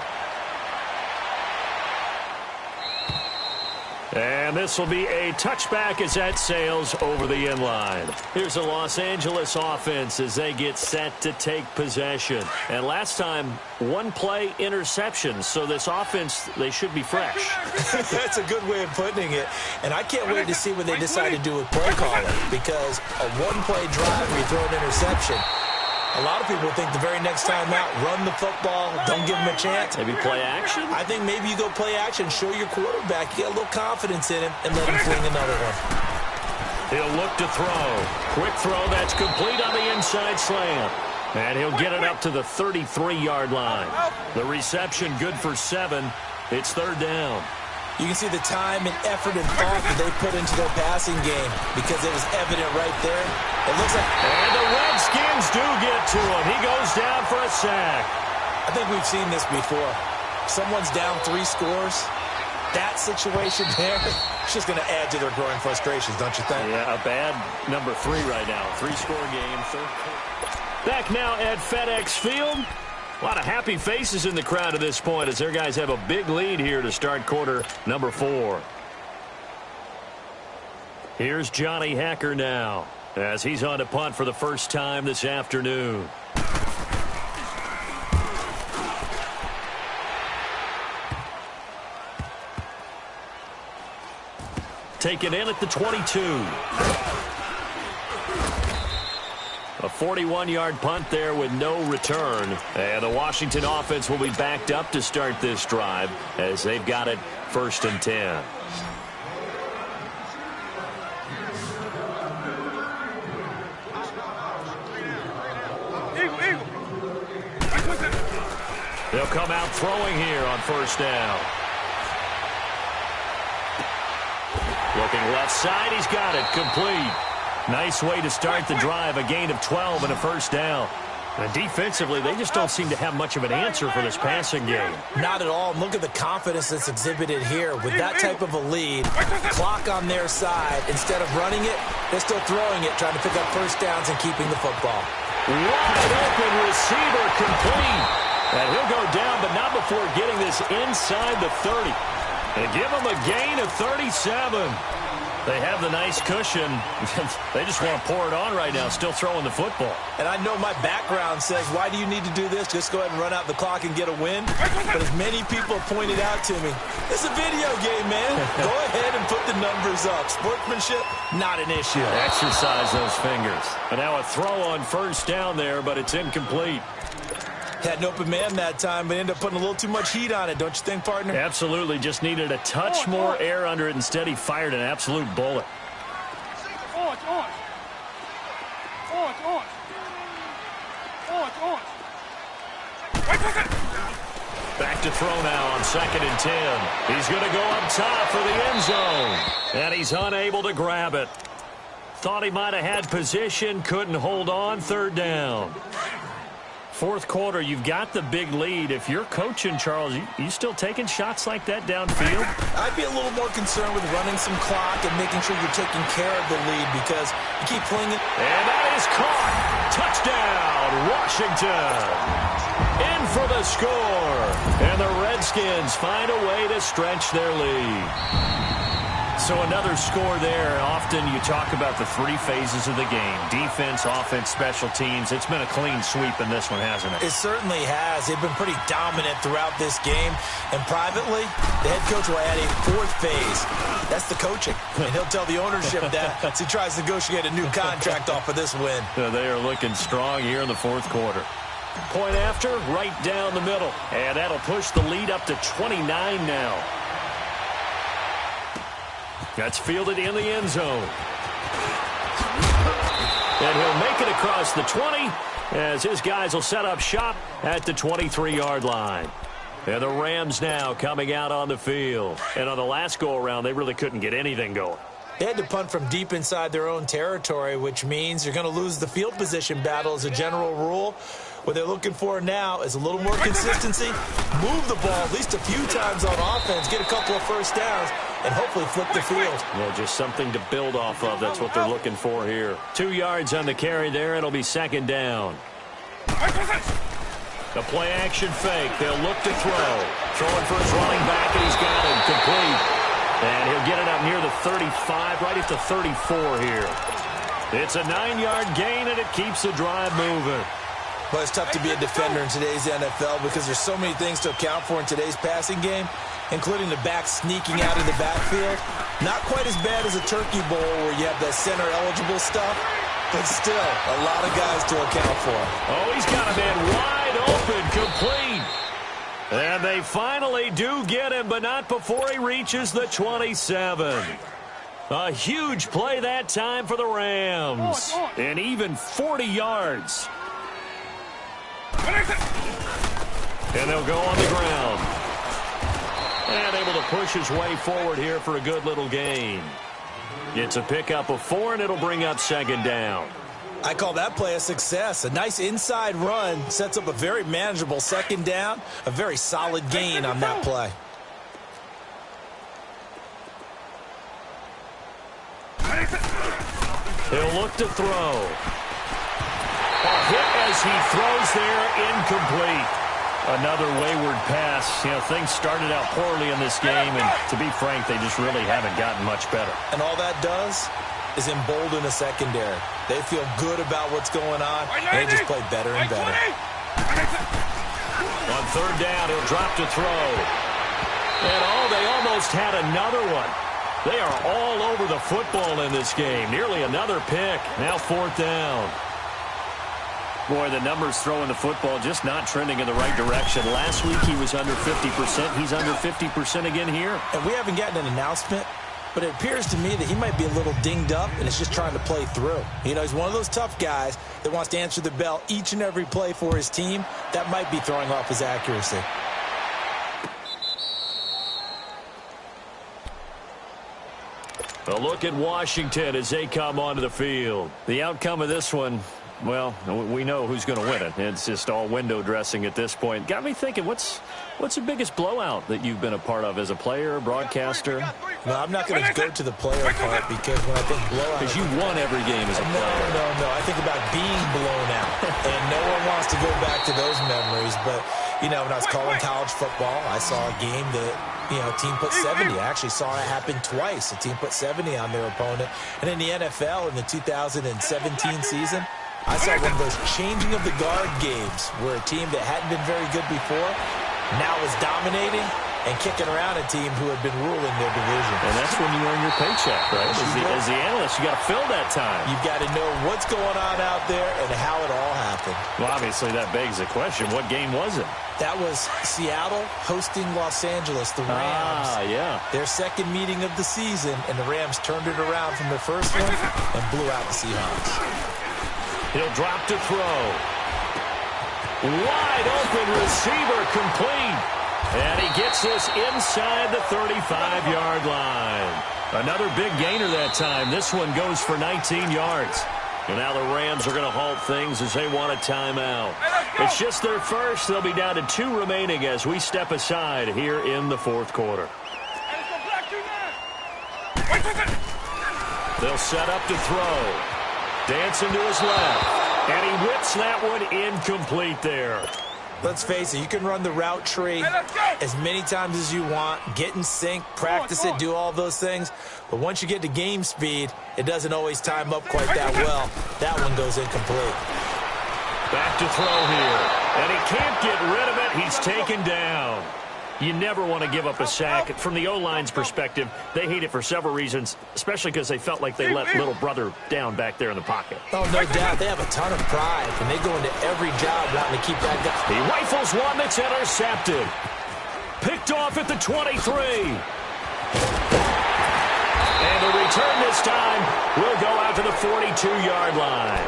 And this will be a touchback as that sails over the inline. Here's the Los Angeles offense as they get set to take possession. And last time, one play interception. So this offense, they should be fresh. That's a good way of putting it. And I can't wait to see what they decide to do with play calling, because a one-play drive where you throw an interception, a lot of people think the very next time out, run the football, don't give him a chance. Maybe play action? I think maybe you go play action, show your quarterback, you get a little confidence in him, and let him fling another one. He'll look to throw. Quick throw, that's complete on the inside slant. And he'll get it up to the 33-yard line. The reception good for 7. It's third down. You can see the time and effort and thought that they put into their passing game, because it was evident right there. It looks like... And the Redskins do get to him. He goes down for a sack. I think we've seen this before. Someone's down 3 scores. That situation there, it's just going to add to their growing frustrations, don't you think? Yeah, a bad number 3 right now. 3-score game, third quarter. Back now at FedEx Field. A lot of happy faces in the crowd at this point as their guys have a big lead here to start quarter number 4. Here's Johnny Hacker now as he's on to punt for the first time this afternoon. Taken in at the 22. A 41-yard punt there with no return. And the Washington offense will be backed up to start this drive as they've got it 1st and 10. They'll come out throwing here on 1st down. Looking left side, he's got it complete. Nice way to start the drive, a gain of 12 and a 1st down. And defensively, they just don't seem to have much of an answer for this passing game. Not at all. Look at the confidence that's exhibited here. With that type of a lead, clock on their side, instead of running it, they're still throwing it, trying to pick up 1st downs and keeping the football. Wide open receiver complete. And he'll go down, but not before getting this inside the 30. And give him a gain of 37. They have the nice cushion. They just want to pour it on right now, still throwing the football. And I know my background says, why do you need to do this? Just go ahead and run out the clock and get a win. But as many people pointed out to me, it's a video game, man. Go ahead and put the numbers up. Sportsmanship, not an issue. Exercise those fingers. And now a throw on 1st down there, but it's incomplete. Had an open man that time, but ended up putting a little too much heat on it, don't you think, partner? Absolutely. Just needed a touch more air under it. Instead, he fired an absolute bullet. Back to throw now on 2nd and 10. He's going to go up top for the end zone. And he's unable to grab it. Thought he might have had position, couldn't hold on. 3rd down. 4th quarter, you've got the big lead. If you're coaching, Charles, you still taking shots like that downfield? I'd be a little more concerned with running some clock and making sure you're taking care of the lead, because you keep flinging. And that is caught. Touchdown, Washington. In for the score. And the Redskins find a way to stretch their lead. So another score there. Often you talk about the 3 phases of the game. Defense, offense, special teams. It's been a clean sweep in this one, hasn't it? It certainly has. They've been pretty dominant throughout this game. And privately, the head coach will add a 4th phase. That's the coaching. And he'll tell the ownership that as he tries to negotiate a new contract off of this win. They are looking strong here in the 4th quarter. Point after, right down the middle. And that'll push the lead up to 29 now. That's fielded in the end zone. And he'll make it across the 20 as his guys will set up shop at the 23-yard line. And the Rams now coming out on the field. And on the last go-around, they really couldn't get anything going. They had to punt from deep inside their own territory, which means you're going to lose the field position battle as a general rule, What they're looking for now is a little more consistency, move the ball at least a few times on offense, get a couple of first downs, and hopefully flip the field. Yeah, just something to build off of. That's what they're looking for here. 2 yards on the carry there. It'll be second down. The play-action fake. They'll look to throw. Throwing for his running back, and he's got him complete. And he'll get it up near the 35, right at the 34 here. It's a 9-yard gain, and it keeps the drive moving. But it's tough to be a defender in today's NFL because there's so many things to account for in today's passing game, including the back sneaking out of the backfield. Not quite as bad as a turkey bowl where you have that center-eligible stuff, but still a lot of guys to account for. Oh, he's got a man wide open, complete. And they finally do get him, but not before he reaches the 27. A huge play that time for the Rams. And even 40 yards. And they'll go on the ground. And able to push his way forward here for a good little gain. It's a pickup of 4, and it'll bring up second down. I call that play a success. A nice inside run sets up a very manageable second down. A very solid gain on that play. He'll look to throw. A hit as he throws there, incomplete. Another wayward pass. You know, things started out poorly in this game, and to be frank, they just really haven't gotten much better. And all that does is embolden a secondary. They feel good about what's going on, and they just play better and better. On third down, he'll drop to throw. And they almost had another one. They are all over the football in this game. Nearly another pick. Now fourth down. Boy, the numbers throwing the football just not trending in the right direction. Last week he was under 50%. He's under 50% again here. And we haven't gotten an announcement, but it appears to me that he might be a little dinged up and is just trying to play through. You know, he's one of those tough guys that wants to answer the bell each and every play for his team. That might be throwing off his accuracy. A look at Washington as they come onto the field. The outcome of this one, well, we know who's going to win it. It's just all window dressing at this point. Got me thinking, what's the biggest blowout that you've been a part of as a player, broadcaster? No, I'm not going to go to the player part because when I think blowout... Because you won every game as a player. No. I think about being blown out. And no one wants to go back to those memories. But, you know, when I was calling college football, I saw a game that, you know, a team put 70. I actually saw it happen twice. A team put 70 on their opponent. And in the NFL, in the 2017 season, I saw one of those changing of the guard games where a team that hadn't been very good before now is dominating and kicking around a team who had been ruling their division. And that's when you earn your paycheck, right? As the analyst, you got to fill that time. You've got to know what's going on out there and how it all happened. Well, obviously that begs the question, what game was it? That was Seattle hosting Los Angeles, the Rams. Yeah. Their second meeting of the season, and the Rams turned it around from their first one and blew out the Seahawks. He'll drop to throw. Wide open receiver, complete. And he gets this inside the 35-yard line. Another big gainer that time. This one goes for 19 yards. And now the Rams are going to halt things as they want a timeout. It's just their first. They'll be down to 2 remaining as we step aside here in the fourth quarter. They'll set up to throw. Dancing to his left. And he whips that one incomplete there. Let's face it, you can run the route tree as many times as you want, get in sync, practice it, do all those things. But once you get to game speed, it doesn't always time up quite that well. That one goes incomplete. Back to throw here. And he can't get rid of it. He's taken down. You never want to give up a sack. From the O-line's perspective, they hate it for several reasons, especially because they felt like they let little brother down back there in the pocket. Oh, no doubt. They have a ton of pride, and they go into every job wanting to keep that guy. He rifles one that's intercepted. Picked off at the 23. And the return this time will go out to the 42-yard line.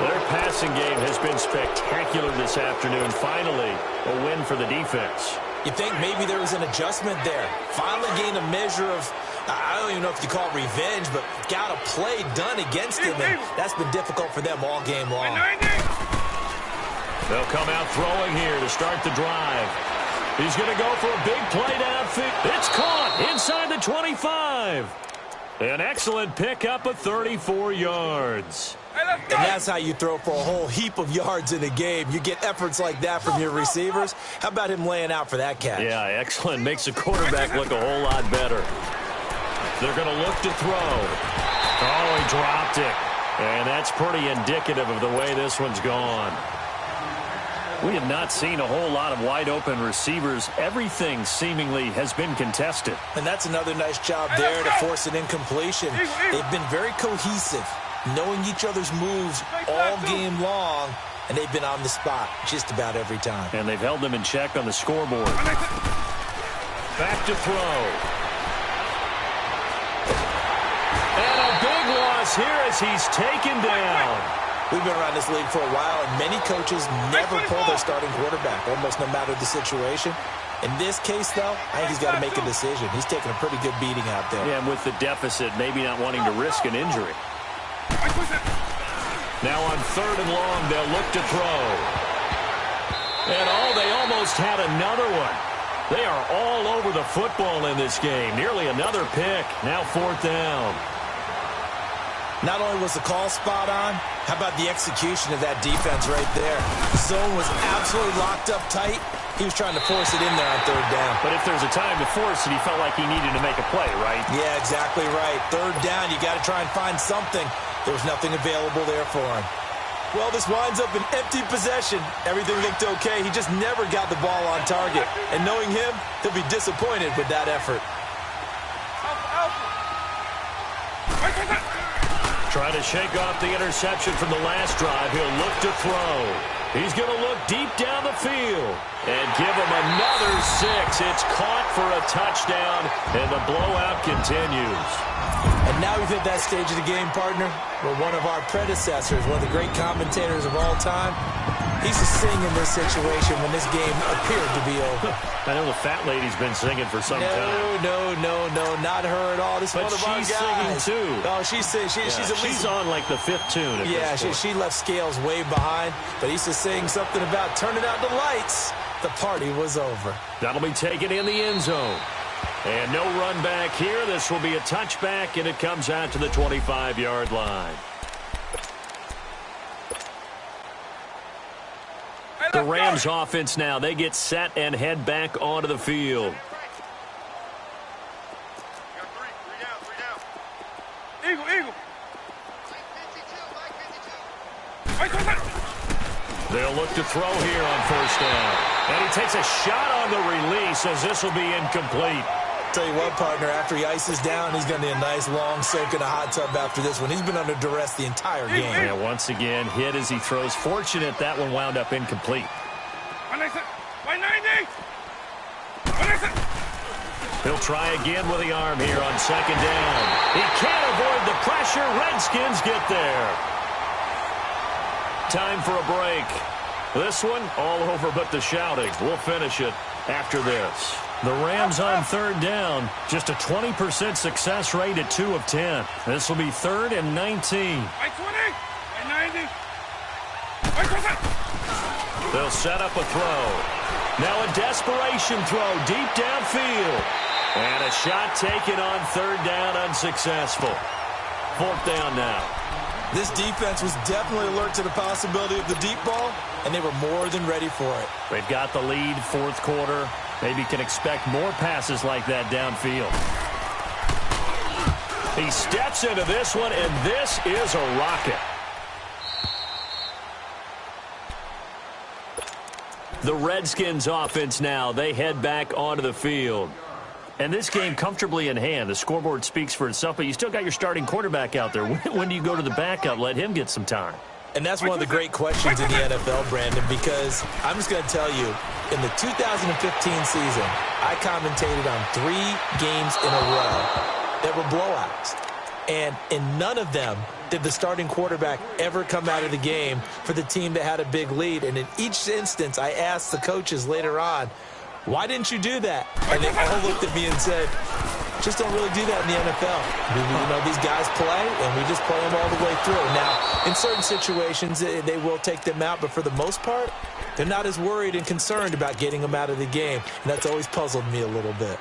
Their passing game has been spectacular this afternoon. Finally, a win for the defense. You think maybe there was an adjustment there. Finally gained a measure of, I don't even know if you call it revenge, but got a play done against him, and that's been difficult for them all game long. They'll come out throwing here to start the drive. He's going to go for a big play downfield. It's caught inside the 25. An excellent pickup of 34 yards. And that's how you throw for a whole heap of yards in a game. You get efforts like that from your receivers. How about him laying out for that catch? Yeah, excellent. Makes the quarterback look a whole lot better. They're going to look to throw. Oh, he dropped it. And that's pretty indicative of the way this one's gone. We have not seen a whole lot of wide-open receivers. Everything seemingly has been contested. And that's another nice job there to force an incompletion. They've been very cohesive, knowing each other's moves all game long, and they've been on the spot just about every time. And they've held them in check on the scoreboard. Back to throw. And a big loss here as he's taken down. We've been around this league for a while, and many coaches never pull their starting quarterback, almost no matter the situation. In this case, though, I think he's got to make a decision. He's taking a pretty good beating out there. Yeah, and with the deficit, maybe not wanting to risk an injury. Now on 3rd and long, they'll look to throw. And they almost had another one. They are all over the football in this game. Nearly another pick. Now 4th down. Not only was the call spot on, how about the execution of that defense right there? Zone was absolutely locked up tight. He was trying to force it in there on 3rd down. But if there's a time to force it, he felt like he needed to make a play, right? Yeah, exactly right. 3rd down, you got to try and find something. There was nothing available there for him. Well, this winds up an empty possession. Everything looked okay. He just never got the ball on target. And knowing him, he'll be disappointed with that effort. Trying to shake off the interception from the last drive. He'll look to throw. He's going to look deep down the field and give him another 6. It's caught for a touchdown, and the blowout continues. And now we've hit that stage of the game, partner, where one of our predecessors, one of the great commentators of all time, he's to sing in this situation when this game appeared to be over. I know the fat lady's been singing for some time. No, not her at all. This is one of our guys. But she's singing too. Oh, she's at least she's on like the 5th tune. Yeah, she left Scales way behind, but he's just saying something about turning out the lights. The party was over. That'll be taken in the end zone. And no run back here. This will be a touchback, and it comes out to the 25-yard line. The Rams offense now, they get set and head back onto the field. Eagle. They'll look to throw here on 1st down. And he takes a shot on the release as this will be incomplete. Tell you what, partner, after he ices down, he's going to need a nice long soak in a hot tub after this one. He's been under duress the entire game. Yeah, once again, hit as he throws. Fortunate that one wound up incomplete. He'll try again with the arm here on 2nd down. He can't avoid the pressure. Redskins get there. Time for a break. This one all over but the shouting. We'll finish it after this. The Rams on 3rd down. Just a 20% success rate at 2 of 10. This will be 3rd and 19. They'll set up a throw. Now a desperation throw deep downfield. And a shot taken on 3rd down, unsuccessful. 4th down now. This defense was definitely alert to the possibility of the deep ball, and they were more than ready for it. They've got the lead, 4th quarter. Maybe can expect more passes like that downfield. He steps into this one, and this is a rocket. The Redskins offense now, they head back onto the field. And this game comfortably in hand. The scoreboard speaks for itself, but you still got your starting quarterback out there. When do you go to the backup? Let him get some time. And that's one of the great questions in the NFL, Brandon, because I'm just going to tell you, in the 2015 season, I commentated on 3 games in a row that were blowouts. And in none of them did the starting quarterback ever come out of the game for the team that had a big lead. And in each instance, I asked the coaches later on, why didn't you do that? And they all looked at me and said, Just don't really do that in the NFL. These guys play, and we just play them all the way through. Now, in certain situations, they will take them out, but for the most part, they're not as worried and concerned about getting them out of the game, and that's always puzzled me a little bit.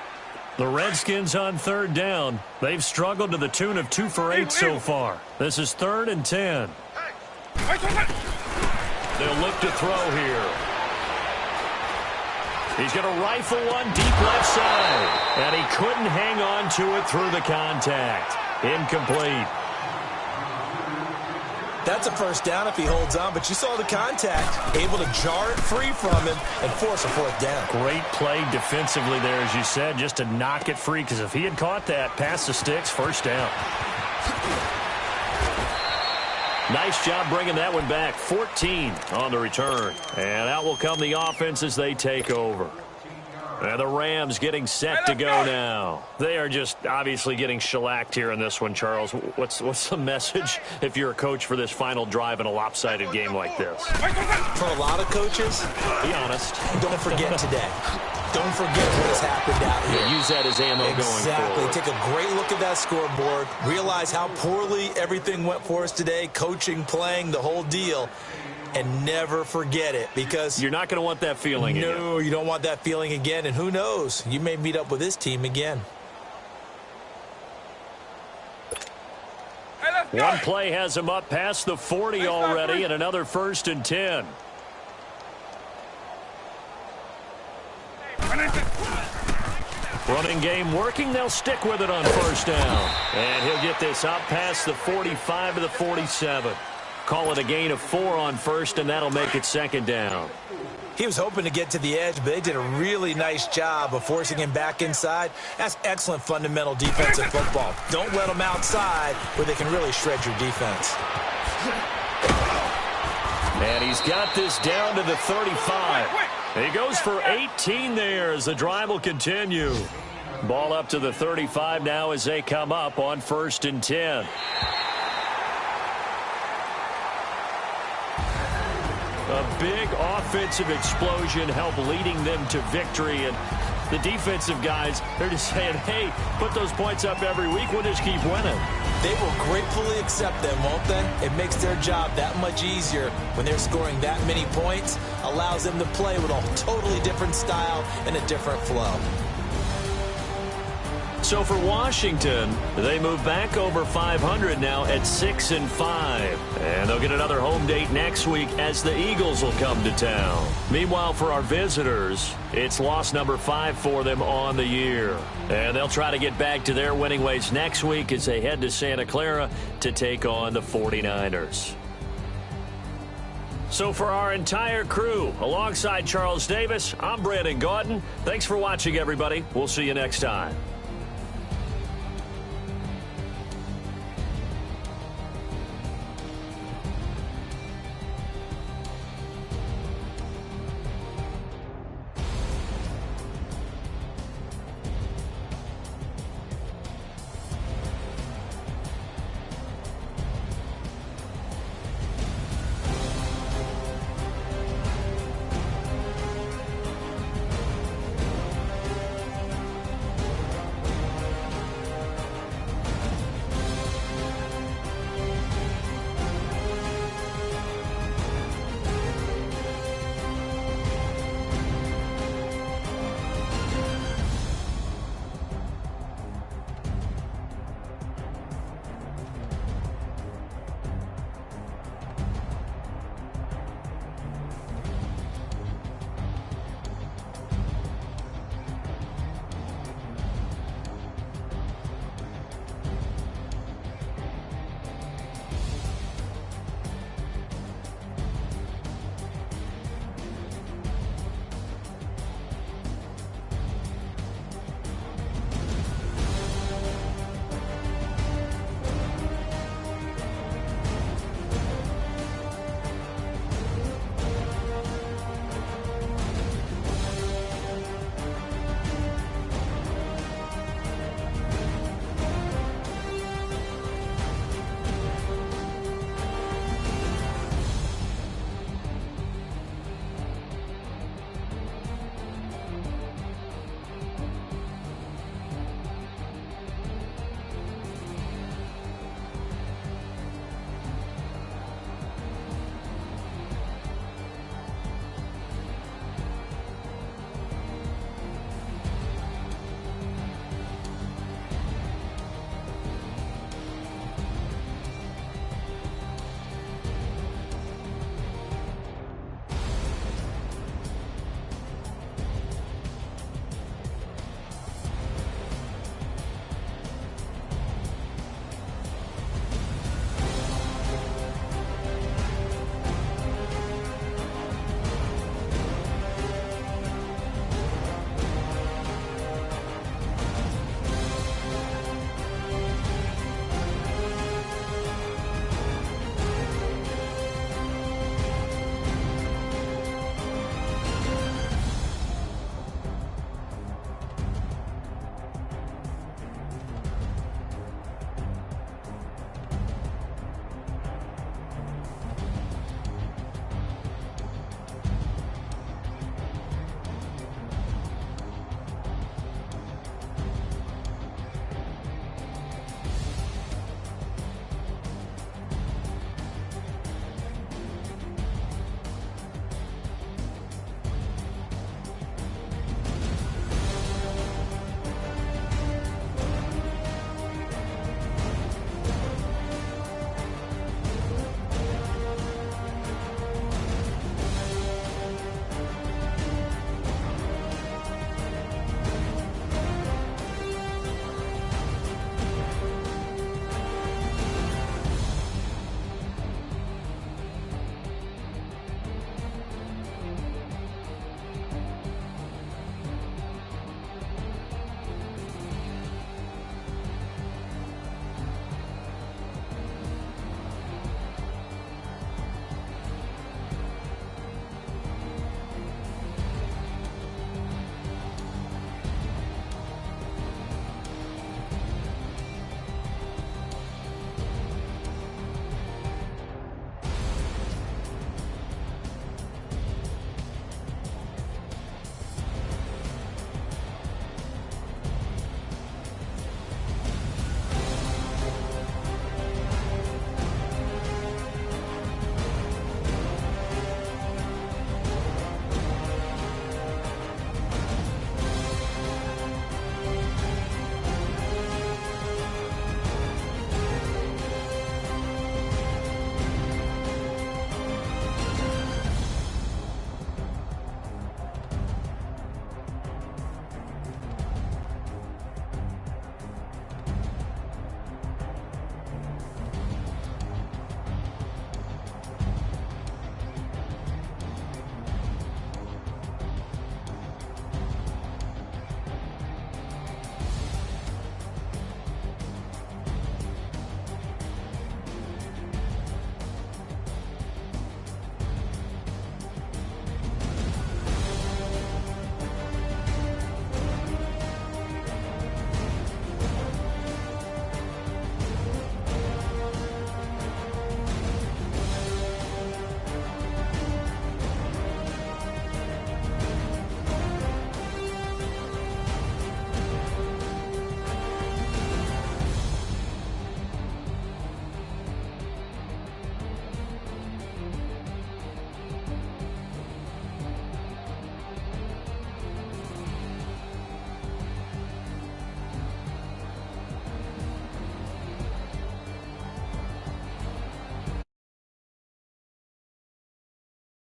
The Redskins on third down. They've struggled to the tune of 2 for 8 so far. This is 3rd and 10. They'll look to throw here. He's going to rifle one deep left side. And he couldn't hang on to it through the contact. Incomplete. That's a first down if he holds on, but you saw the contact. Able to jar it free from him and force a 4th down. Great play defensively there, as you said, just to knock it free, because if he had caught that, past the sticks, first down. Nice job bringing that one back. 14 on the return. And out will come the offense as they take over. And the Rams getting set to go now. They are just obviously getting shellacked here in this one, Charles. What's the message if you're a coach for this final drive in a lopsided game like this? For a lot of coaches, be honest. Don't forget today. Don't forget what has happened out here. Yeah, use that as ammo going forward. Exactly. Take a great look at that scoreboard. Realize how poorly everything went for us today. Coaching, playing, the whole deal. And never forget it, because you're not going to want that feeling again. No, you don't want that feeling again. And who knows? You may meet up with this team again. One play has him up past the 40 already, and another 1st and 10. Running game working. They'll stick with it on 1st down. And he'll get this up past the 45 to the 47. Call it a gain of 4 on 1st, and that'll make it 2nd down. He was hoping to get to the edge, but they did a really nice job of forcing him back inside. That's excellent fundamental defensive football. Don't let them outside where they can really shred your defense. And he's got this down to the 35. He goes for 18 there as the drive will continue. Ball up to the 35 now as they come up on 1st and 10. A big offensive explosion helped leading them to victory. And the defensive guys, they're just saying, hey, put those points up every week. We'll just keep winning. They will gratefully accept them, won't they? It makes their job that much easier when they're scoring that many points. Allows them to play with a totally different style and a different flow. So for Washington, they move back over 500 now at 6-5. And they'll get another home date next week as the Eagles will come to town. Meanwhile, for our visitors, it's loss number 5 for them on the year. And they'll try to get back to their winning ways next week as they head to Santa Clara to take on the 49ers. So for our entire crew, alongside Charles Davis, I'm Brandon Gaudin. Thanks for watching, everybody. We'll see you next time.